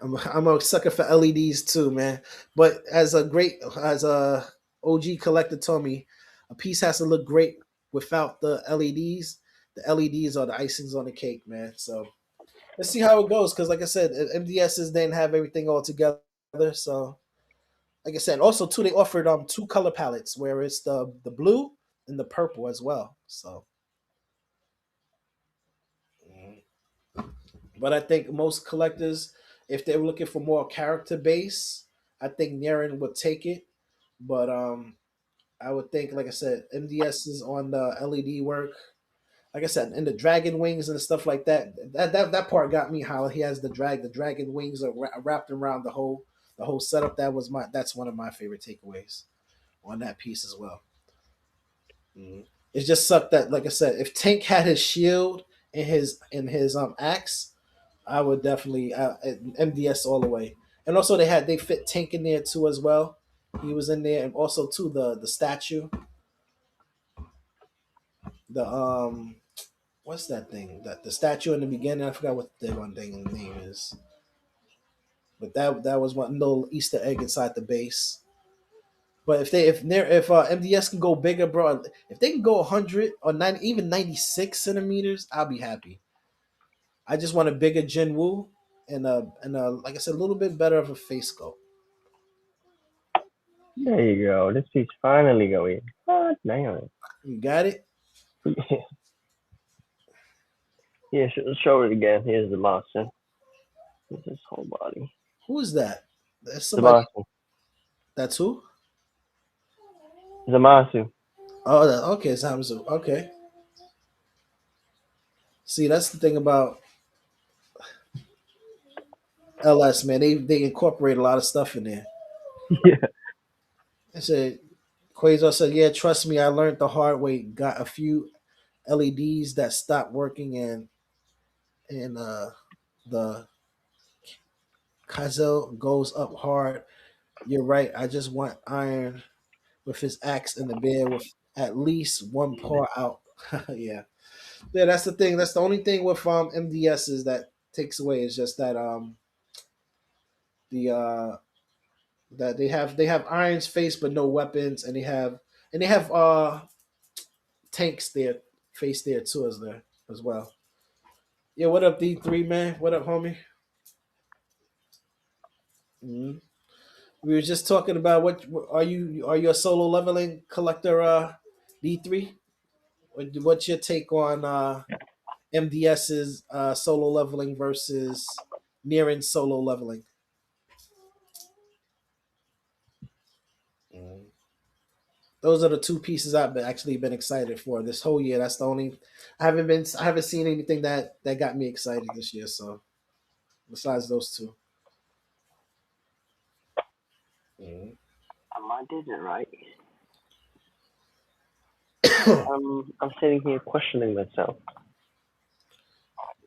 I'm a sucker for LEDs too, man. But as a OG collector told me, a piece has to look great without the LEDs. The LEDs are the icings on the cake, man. So let's see how it goes. Because like I said, MDSs didn't have everything all together. So like I said, also too they offered two color palettes where it's the blue and the purple as well. So, mm. But I think most collectors, if they're looking for more character base, I think Naren would take it. But I would think, like I said, MDS is on the LED work. Like I said, and the dragon wings and stuff like that. That part got me. How he has the dragon wings are wrapped around the whole setup. That's one of my favorite takeaways on that piece as well. Mhm. It just sucked that, like I said, if Tank had his shield and his axe, I would definitely MDS all the way. And also they fit Tank in there too as well. He was in there, and also too the statue, the what's that thing? That the statue in the beginning. I forgot what the one thing name is, but that was one little Easter egg inside the base. But if MDS can go bigger, bro, if they can go 100 or 90, even 96 centimeters, I'll be happy. I just want a bigger Jinwoo and like I said, a little bit better of a face sculpt. There you go. This piece finally going. God damn You got it. it. Yeah, show it again. Here's the monster. This is whole body. Who is that? That's somebody. Zamasu. That's who. Zamasu. Oh, okay, Samsu. Okay. See, that's the thing about LS, man. They incorporate a lot of stuff in there. Yeah. I said, Quasar said, "Yeah, trust me, I learned the hard way. Got a few LEDs that stopped working, and the Kazel goes up hard. You're right. I just want Iron with his axe and the bear with at least one paw out. Yeah, yeah. That's the thing. That's the only thing with MDS is that takes away is just that the that they have Iron's face but no weapons, and they have tanks there face there too as well. Yeah, what up D3 man? What up, homie? Hmm. We were just talking about what are you a solo leveling collector D3? What's your take on MDS's solo leveling versus Niren's solo leveling? Mm. Those are the two pieces actually been excited for this whole year. That's the only I haven't seen anything that got me excited this year. So besides those two, mm. I did it right. I'm sitting here questioning myself.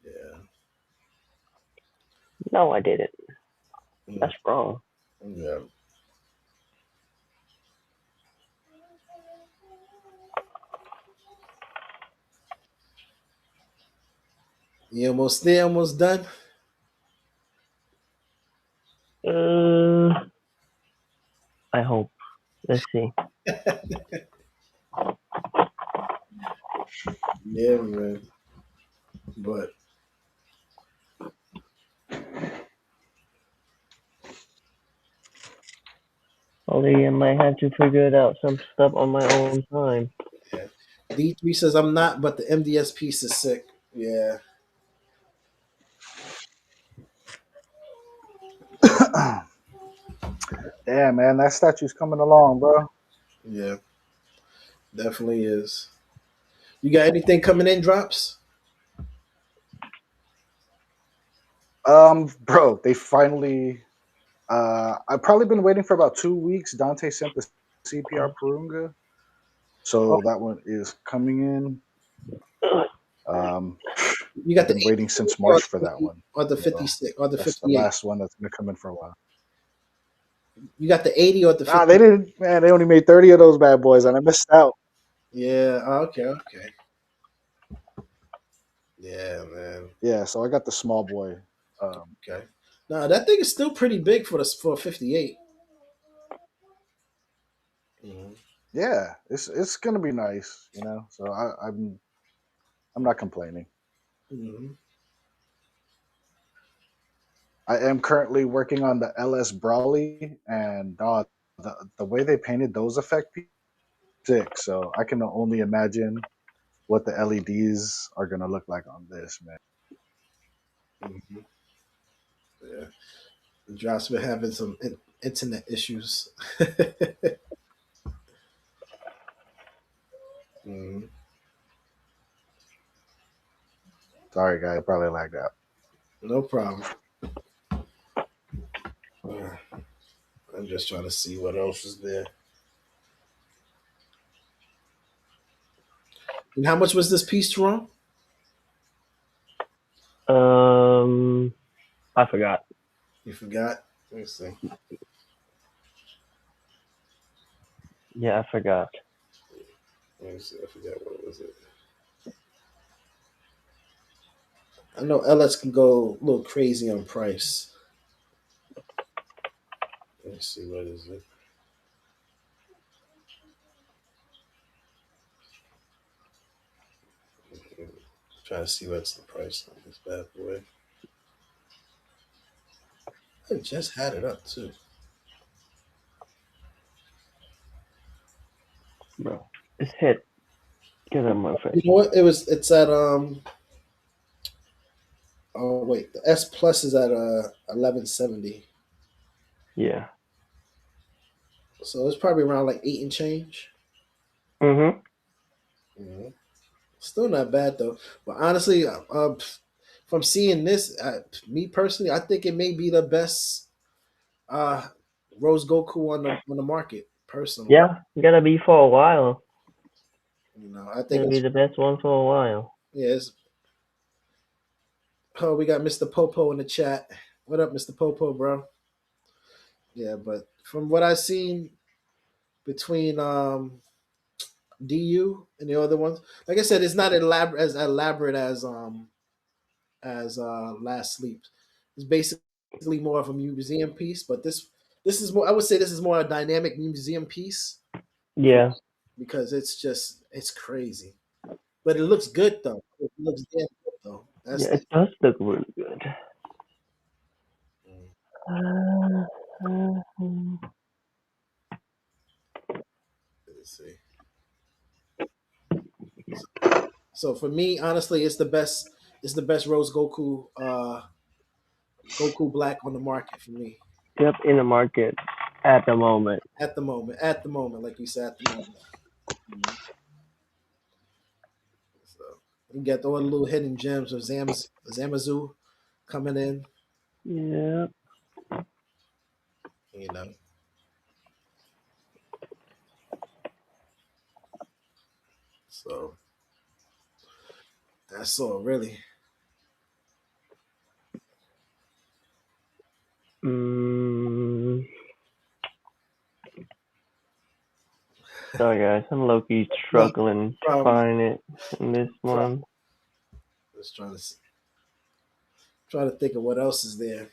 Yeah, No, I didn't. Mm, That's wrong. yeah. You almost there, almost done. Uh, I hope. Let's see. Yeah, man. But Only I might have to figure it out some stuff on my own time. yeah. D3 says I'm not, but the MDS piece is sick. Yeah, Damn, man, that statue's coming along, bro. yeah, definitely is. You got anything coming in drops? Bro, they finally. I've probably been waiting for about 2 weeks. Dante sent the CPR Purunga, Oh, so that one is coming in. Um, you got I've the been 80 waiting since or March for the that 50 one. or the So 56 or the that's the 58. last one that's gonna come in for a while. You got the 80 or the Nah, 50. they didn't. Man, they only made 30 of those bad boys, and I missed out. Yeah. Okay. Okay. Yeah, man. Yeah, so I got the small boy. Um, Okay. Nah, that thing is still pretty big for a 58. Mm-hmm. yeah, it's gonna be nice, you know. So I'm not complaining. Mm-hmm. I am currently working on the LS Brawly, and the way they painted those effect pieces, sick. So I can only imagine what the LEDs are gonna look like on this, man. Mm-hmm. Yeah. Josh been having some internet issues. Mhm. Sorry, guys, probably lagged out. No problem. I'm just trying to see what else is there. And how much was this piece, Teron? Um, I forgot. You forgot? Let me see. Yeah, I forgot. Let me see. I forgot what was it. I know LS can go a little crazy on price. Let me see. What is it? Try to see what's the price on this bad boy. I just had it up too. Bro, it's hit. Get out of my You face. know what? It's at oh wait, the S plus is at 1170. Yeah. So it's probably around like 8 and change. Mhm. hmm Still not bad though. But honestly, from seeing this, me personally, I think it may be the best uh Rose Goku on the market. Personally, Yeah, gonna be for a while. I think Gonna be it's the best one for a while. yeah. Oh, we got Mr. Popo in the chat. What up, Mr. Popo, bro? Yeah, but from what I've seen between DU and the other ones, like I said, it's not elaborate as Last Sleep. It's basically more of a museum piece, but this is more. I would say this is more a dynamic museum piece for Yeah. because it's crazy, but it looks good though. It looks damn good though. Yeah, That's the it does look really good. Uh, let's see. So for me, honestly, it's the best. It's the best Rose Goku Black on the market for me yep, in the market at the moment. at the moment. At the moment, like you said, at the moment. Mhm. So you get all the little hidden gems of Zamazu coming in. Yeah. You know, so that's all really. Sorry guys, I'm low key No struggling to problem. find it in this one. Just trying to think of what else is there.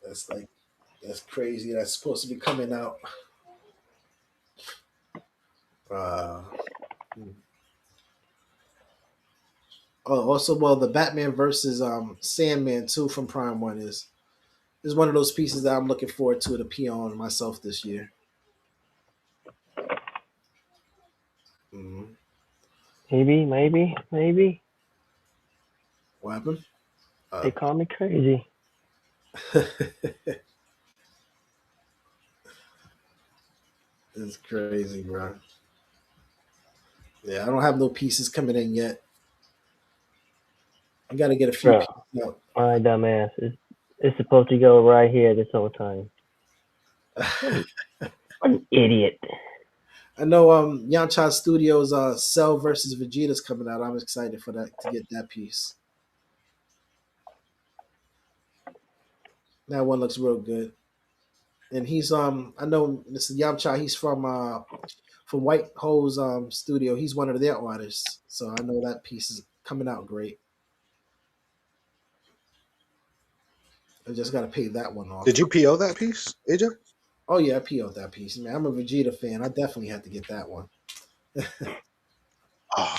That's like that's crazy. That's supposed to be coming out. Uh, oh, also, well, the Batman versus Sandman 2 from Prime One is one of those pieces that I'm looking forward to pee on myself this year. Mm-hmm. Maybe. What happened? They call me crazy. It's crazy, bro. Yeah, I don't have no pieces coming in yet. I got to get a few Bro, pieces out. my dumb ass is supposed to go right here this whole time. What an, what an idiot. I know Yancha Studios Cell versus Vegeta's coming out. I'm excited for that to get that piece. That one looks real good. And he's I know Mr. Yamcha, he's from White Hole's studio. He's one of their artists. So I know that piece is coming out great. I just gotta pay that one off. Did you PO that piece, AJ? Oh yeah, I PO'd that piece, man. I'm a Vegeta fan. I definitely had to get that one. Oh,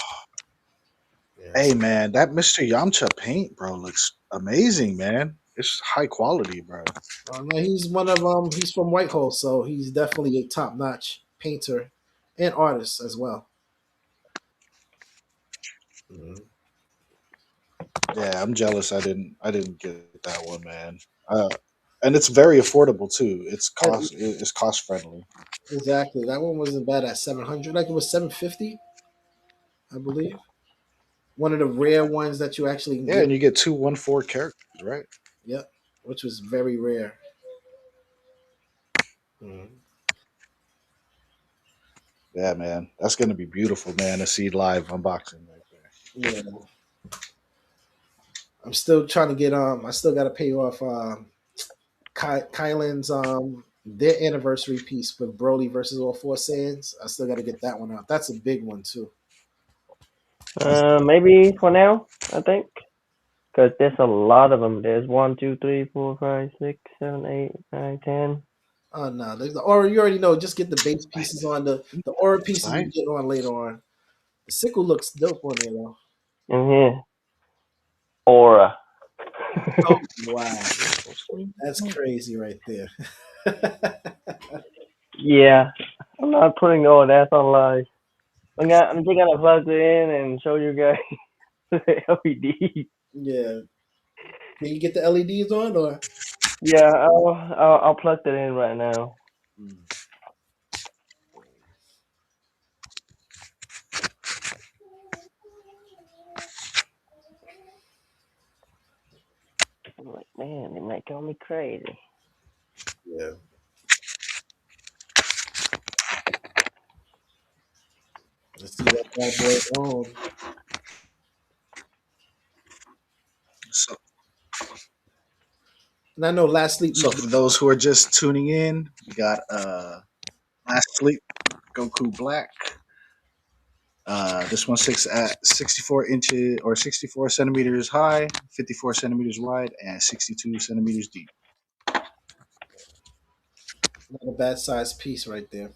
Yeah. hey man, that Mr. Yamcha paint, bro, looks amazing, man. It's high quality, bro. No, he's one of he's from Whitehall, so he's definitely a top notch painter and artist as well. Mhm. Yeah, I'm jealous. I didn't get that one, man. Uh, and it's very affordable too. And It's cost friendly. exactly, that one wasn't bad at 700. Like it was 750, I believe. One of the rare ones that you actually can Yeah, get. and you get two 1/4 characters, right? Yep, which was very rare. Mhm. Yeah, man, that's gonna be beautiful, man. To see live unboxing right there. Yeah, I'm still trying to get. I still got to pay off Kylan's their anniversary piece with Broly versus all four Saiyans. I still got to get that one out. That's a big one too. Maybe for now, I think. Because there's a lot of them. There's 1, 2, 3, 4, 5, 6, 7, 8, 9, 10. Oh no, the aura you already know. Just get the base pieces on the aura pieces you Right? get on later on. The sickle looks dope on there though. In here, aura. Oh wow, that's crazy right there. Yeah, I'm not putting all that on live. I'm just gonna plug it in and show you guys the LED. Yeah, can you get the LEDs on or? Yeah, I'll plug that in right now. Mm. I'm like, man, they might call me crazy. Yeah, let's see that bad boy on. So, And I know last sleep so was for those who are just tuning in, we got Last Sleep Goku Black. This one sits at 64 inches or 64 centimeters high, 54 centimeters wide, and 62 centimeters deep. not a bad size piece right there.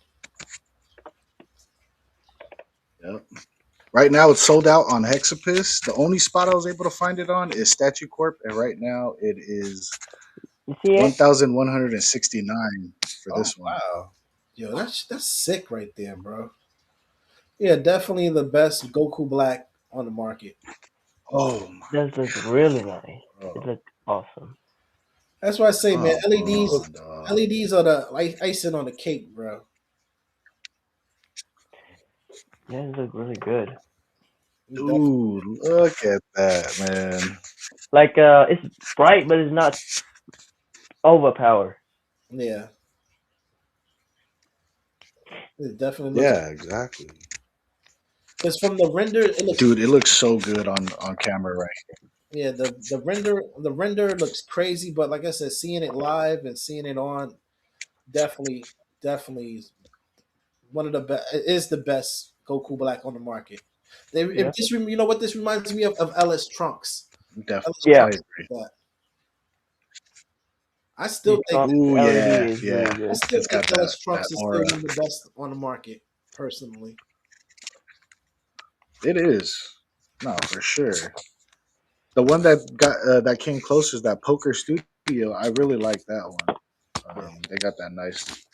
Yep. Right now, it's sold out on Hexapis. The only spot I was able to find it on is Statue Corp, and right now it is You see it? 1,169 for Oh this one. wow, yo, that's sick right there, bro. Yeah, definitely the best Goku Black on the market. Oh my Does look really nice. It god! looks awesome. That's why I say, man, Come LEDs, on, dog. LEDs are the icing on the cake, bro. Yeah, it looks really good. Dude, look at that, man. Like it's bright, but it's not overpowered. Yeah, it definitely looks. Yeah, exactly. Because from the render, it looks. Dude, it looks so good on camera, right? Yeah, the render looks crazy, but like I said, seeing it live and seeing it on definitely one of the best. It is the best Goku Black on the market. Yeah. If this, you know what this reminds me of LS Trunks. LS Definitely, Yeah. I Trunks agree. like that. I The still think Trunks Ooh, LED yeah, is yeah. really I good. still It's think got LS that Trunks is still aura. one of the best on the market, personally. It is. No, for sure. The one that came close is that Poker Studio. I really like that one. Yeah. They got that nice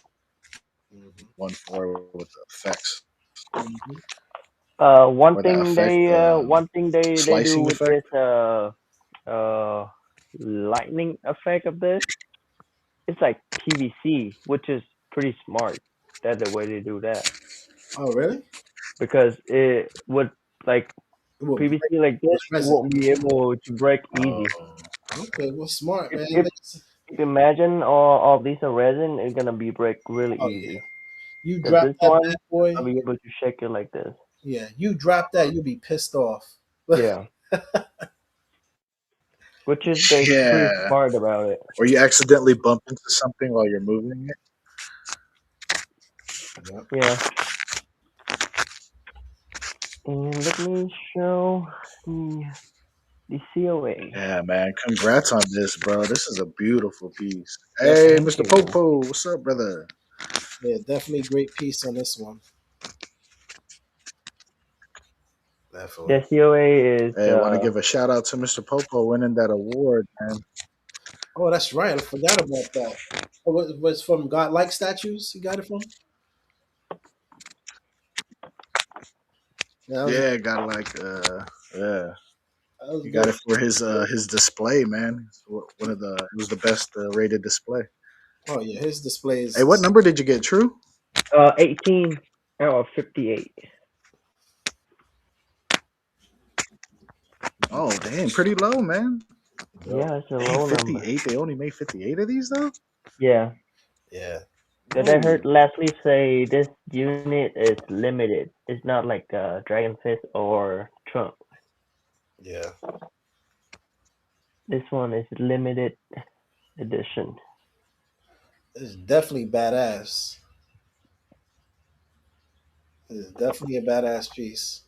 Hmm. 1.4 with the effects Hmm. or that effect, One thing they do slicing with effect. this uh lightning effect of this, it's like PVC, which is pretty smart. That's the way they do that Oh, really? because it would like It will break PVC like this with resin. won't be able to break Oh, easy. Okay, well, smart man. If you imagine all of these are resin, it's gonna be break really Oh yeah, easy. you Cause drop this that one, bad boy. I'll be able to shake it like this. Yeah, you drop that, you'll be pissed off. Yeah, which is they pretty yeah. smart about it. Or you accidentally bump into something while you're moving it. Yep. Yeah, and let me show the the COA. Yeah, man. Congrats on this, bro. This is a beautiful piece. Def- Hey, Thank Mr. you. Popo, what's up, brother? yeah, definitely great piece on this one. Definitely. The COA is Hey, I want to give a shout out to Mr. Popo winning that award, man. Oh, that's right. I forgot about that. Oh, was from Godlike Statues? You got it from? Yeah, Yeah, got like yeah. that was He got good. it for his display, man. It's one of the it was the best rated display. Oh yeah, his Hey, what displays. number did you get? True? 18 out of 58. Oh, dang, pretty low, man. Yep. Yeah, it's a Dang, low number. 58. They only made 58 of these though. Yeah. Yeah. Because I Whoa. heard Leslie say this unit is limited. It's not like Dragon Fist or Trump. Yeah. This one is limited edition. It's definitely badass. It's definitely a badass piece.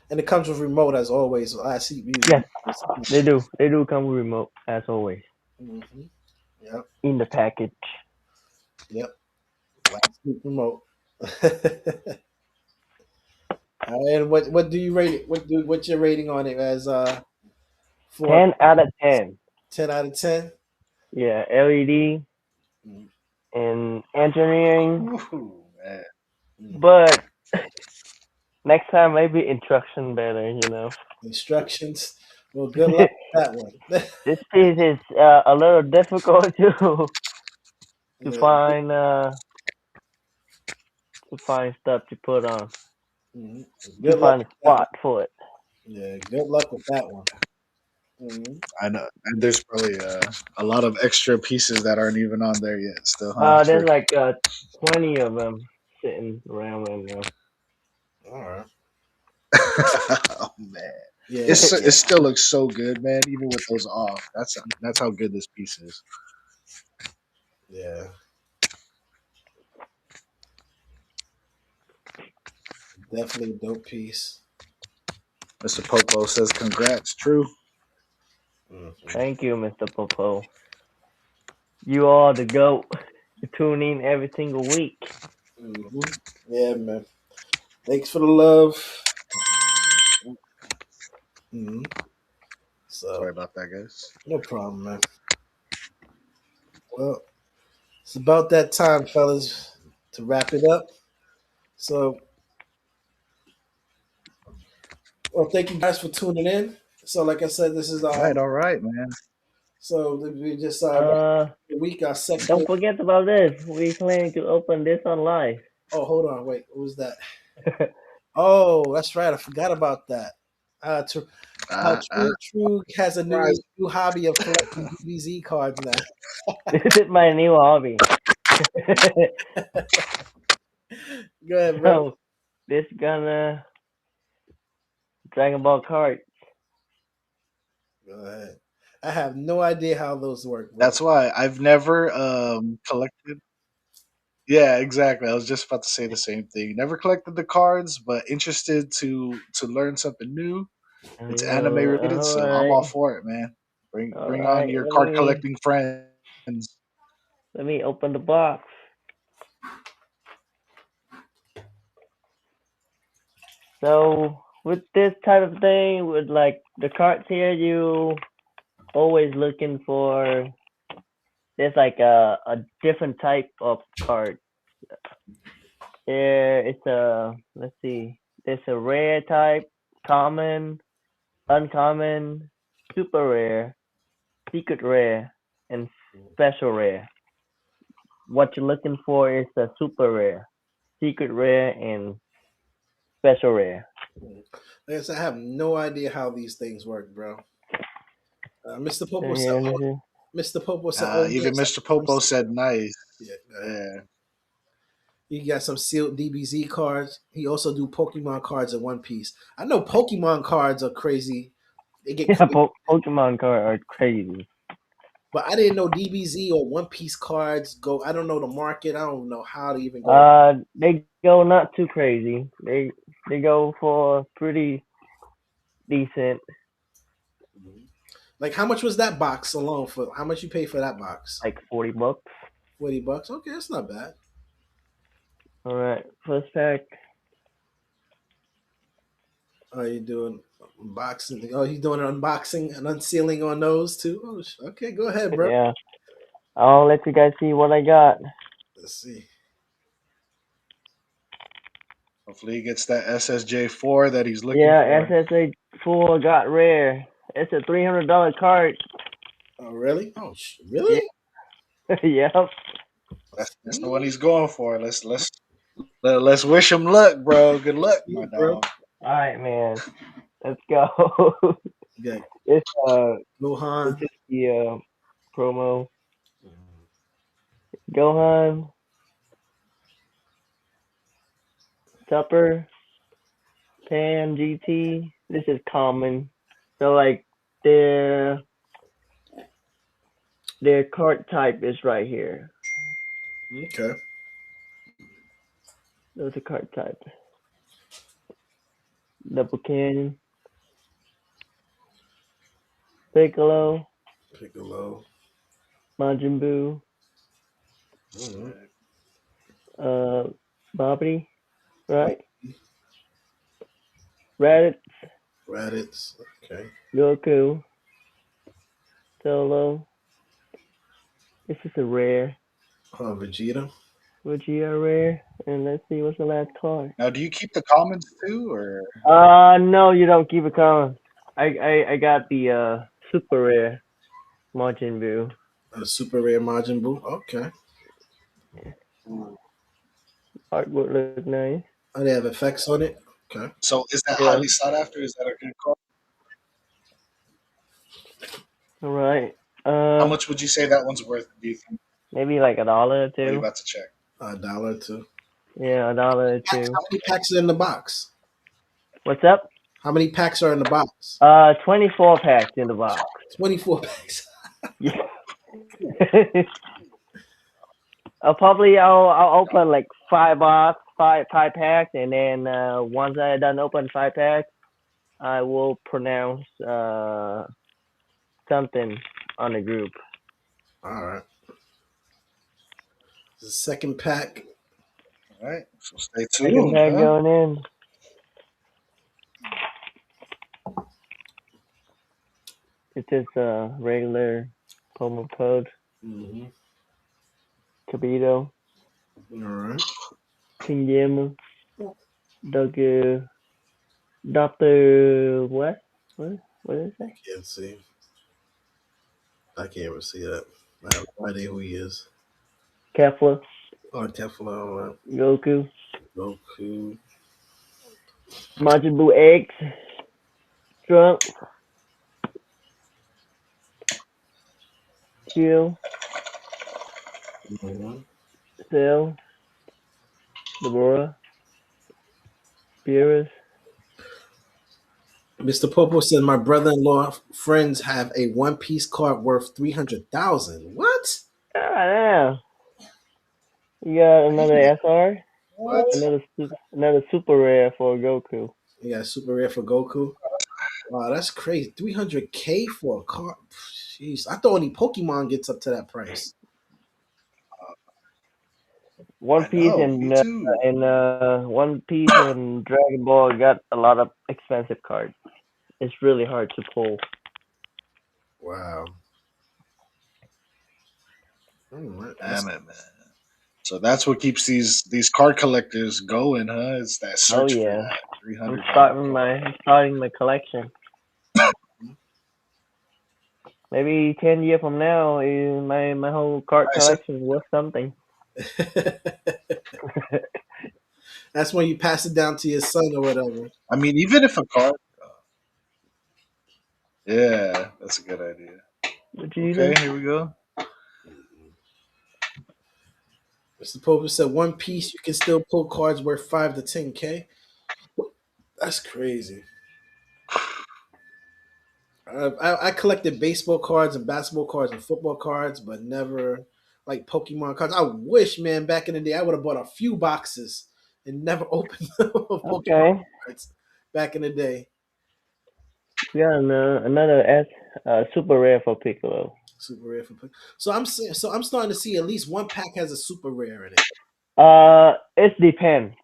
And it comes with remote as always. I see Yes, music. they do. They do come with remote as always Mm-hmm. Yep. in the package. Yep. Last week remote. And what do you rate it? What's your rating on it as for 10 out of 10. 10 out of 10? Yeah, LED Mm-hmm. and engineering. Ooh, man. But next time maybe instruction better. Instructions. Well, good luck with that one. This piece is a little difficult to Yeah. find stuff to put on Mhm. to Good luck find a with that one. spot for it. Yeah. Good luck with that one. Hmm. I know. And there's probably a lot of extra pieces that aren't even on there yet. Still, huh? There's True. like 20 of them sitting around right now. All right. Oh man, Yeah. it still looks so good, man. Even with those off, that's how good this piece is. Yeah. Definitely a dope piece. Mr. Popo says, "Congrats, true." Hmm. Thank you, Mr. Popo. You are the goat. You tune in every single week. Hmm. Yeah, man. Thanks for the love. Hmm. Sorry So, about that, guys. no problem, man. Well, it's about that time, fellas, to wrap it up. So, well, thank you guys for tuning in. So, like I said, this is All right, man. so we just Uh, the week our second. don't forget about this. We planning to open this on live. Oh, hold on, wait, what was that? Oh, that's right, I forgot about that. To, how True has a Surprise. new hobby of collecting DBZ cards now. This is my new hobby. Go ahead, bro. So this gonna Dragon Ball card. Go ahead. I have no idea how those work, bro. That's why I've never collected. Yeah, exactly. I was just about to say the same thing. Never collected the cards, but interested to learn something new. It's anime related, All so I'm all right, for it, man. all Bring on right. your card collecting friends. Let me open the box. So with this type of thing, with like the cards here, you always looking for there's like a different type of card. There it's a let's see, there's a rare type, common, uncommon, super rare, secret rare, and special rare. What you're looking for is the super rare, secret rare, and special rare. Like I said, I have no idea how these things work, bro. Mr. So Popo said, here, this is Mr. Popo said, "Oh Even yes, I Mr. got some Popo sealed." said nice. Yeah, Yeah. you got some sealed DBZ cards. He also do Pokemon cards in One Piece. I know Pokemon cards are crazy. They get yeah, crazy, Pokemon cards are crazy. but I didn't know DBZ or One Piece cards go. I don't know the market. I don't know how to even go. They go not too crazy. They go for pretty decent, Like, how much was that box alone for? How much you pay for that box? like $40. $40. Okay, that's not bad. All right, first pack. Are you doing unboxing? Oh, you doing an unboxing and unsealing on those too? Oh, okay. Go ahead, bro. Yeah, I'll let you guys see what I got. Let's see. Hopefully he gets that SSJ4 that he's looking Yeah, for. SSA 4 got rare. It's a $300 card. Oh, really? Oh, Yeah, really? yep. That's the one he's going for. Let's wish him luck, bro. Good luck, my Bro. dog. All right, man. Let's go. Yeah, it's this Gohan. is the promo. Gohan, Tupper, Pan, GT. This is common. So like their their card type is right here. Okay. Those are card type. Double Cannon, Piccolo, Piccolo. Majin Buu, Mm-hmm. uh, Bobby, right? Raditz, Raditz. Okay. Goku, Solo. This is a rare. Vegeta. Vegeta rare. And let's see what's the last card. Now, do you keep the comments too, or No, you don't keep it coming. I got the super rare Majin Buu. A super rare Majin Buu. Okay. Artwork look nice. Oh, they have effects on it. Okay. so? Is that Yeah. highly sought after? Is that a good card? All right. How much would you say that one's worth? Do you think? Maybe like a dollar or Are you two. about to check? $1 too. Yeah, a dollar or two. How many packs are in the box? What's up? How many packs are in the box? 24 packs in the box. 24 packs. Yeah. I'll open like five packs, and then once I done open 5 packs, I will pronounce something on the group. All right. The second pack. All right. So stay Second tuned, pack huh? going in. It's just a regular promo code. Mm-hmm. Kabito, All right. Kingdom, Doctor what? What did it say? Can't see. I can't even see that. I have no idea who he is. Kefla, Oh, Teflon. All right. Goku, Goku. Majin Buu X, Trunks, Chill, Mm-hmm. Cell, Deborah, Beerus. Mr. Popo said my brother-in-law friends have a One Piece card worth 300,000. What? Ah, damn. You got another Damn. SR, What? What? another super rare for Goku. Yeah, super rare for Goku. Wow, that's crazy. 300K for a card. Jeez, I thought only Pokemon gets up to that price. One I Piece know. Me too. and One Piece and Dragon Ball got a lot of expensive cards. It's really hard to pull. Wow. Alright, Damn it, man. So that's what keeps these card collectors going, huh? It's that Oh search for yeah, that $300 card. I'm starting my collection. Maybe 10 years from now, my whole card I said, collection is worth something. that's when you pass it down to your son or whatever. I mean, even if a card, yeah, that's a good idea. What you Okay, say? here we go. Mr. Pope said One Piece you can still pull cards worth 5 to 10K. That's crazy. I collected baseball cards and basketball cards and football cards, but never like Pokemon cards. I wish, man, back in the day, I would have bought a few boxes and never opened them of Pokemon Okay, cards back in the day. we got another super rare for Piccolo. Super rare for so I'm starting to see at least one pack has a super rare in it. It depends.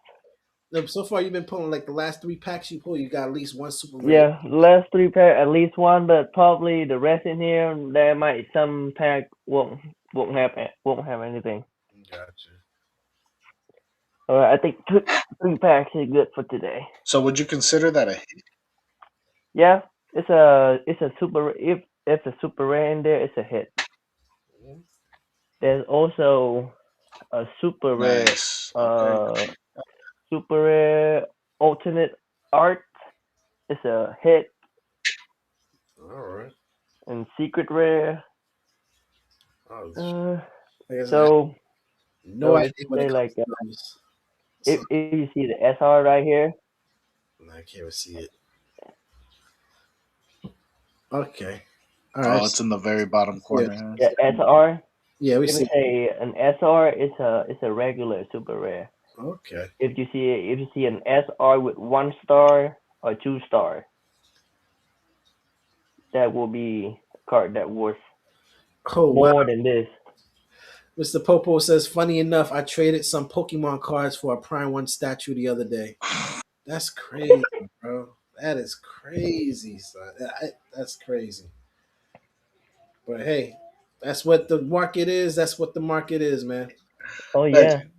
Now, so far, you've been pulling like the last 3 packs you pull, you got at least one super rare. Yeah, last three pack at least one, but probably the rest in here there might some pack won't have anything. Gotcha. I think three packs is good for today. So would you consider that a hit? Yeah, it's a super if it's a super rare in there, it's a hit. There's also a Nice. Okay. super rare alternate art. It's a hit All right. and secret rare. Oh, Uh, like I said, I have so no so idea if you when it say comes like to those. So if you see the SR right here, I can't even see it. Okay. All right. Oh, it's in the very bottom Yeah. corner, huh? the SR. Yeah, we If you see. say an SR, it's a regular super rare. Okay. If you see an SR with 1 star or 2 star, that will be a card that worth Oh wow. more than this. Mr. Popo says, funny enough, I traded some Pokemon cards for a Prime 1 statue the other day. That's crazy, bro. That is crazy, son. That's crazy. But hey, that's what the market is. That's what the market is, man. Oh yeah, Legend.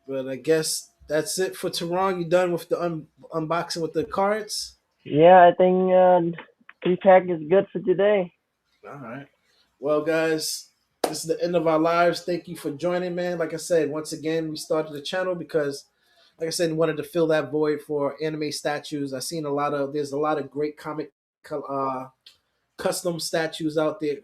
But I guess that's it for Tehran. You done with the unboxing with the cards? yeah. I think 3 pack is good for today. All right. Well, guys, this is the end of our lives. Thank you for joining, man. Like I said, once again, we started the channel because, like I said, we wanted to fill that void for anime statues. There's a lot of great comic uh, custom statues out there,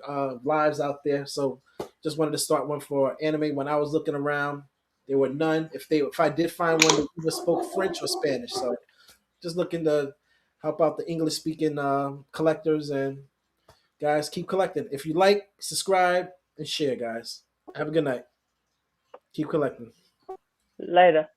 lives out there. So just wanted to start one for anime. When I was looking around, there were none. If I did find one, they either spoke French or Spanish. So just looking to help out the English speaking collectors, and guys, keep collecting. If you like, subscribe and share, guys. Have a good night. Keep collecting. Later.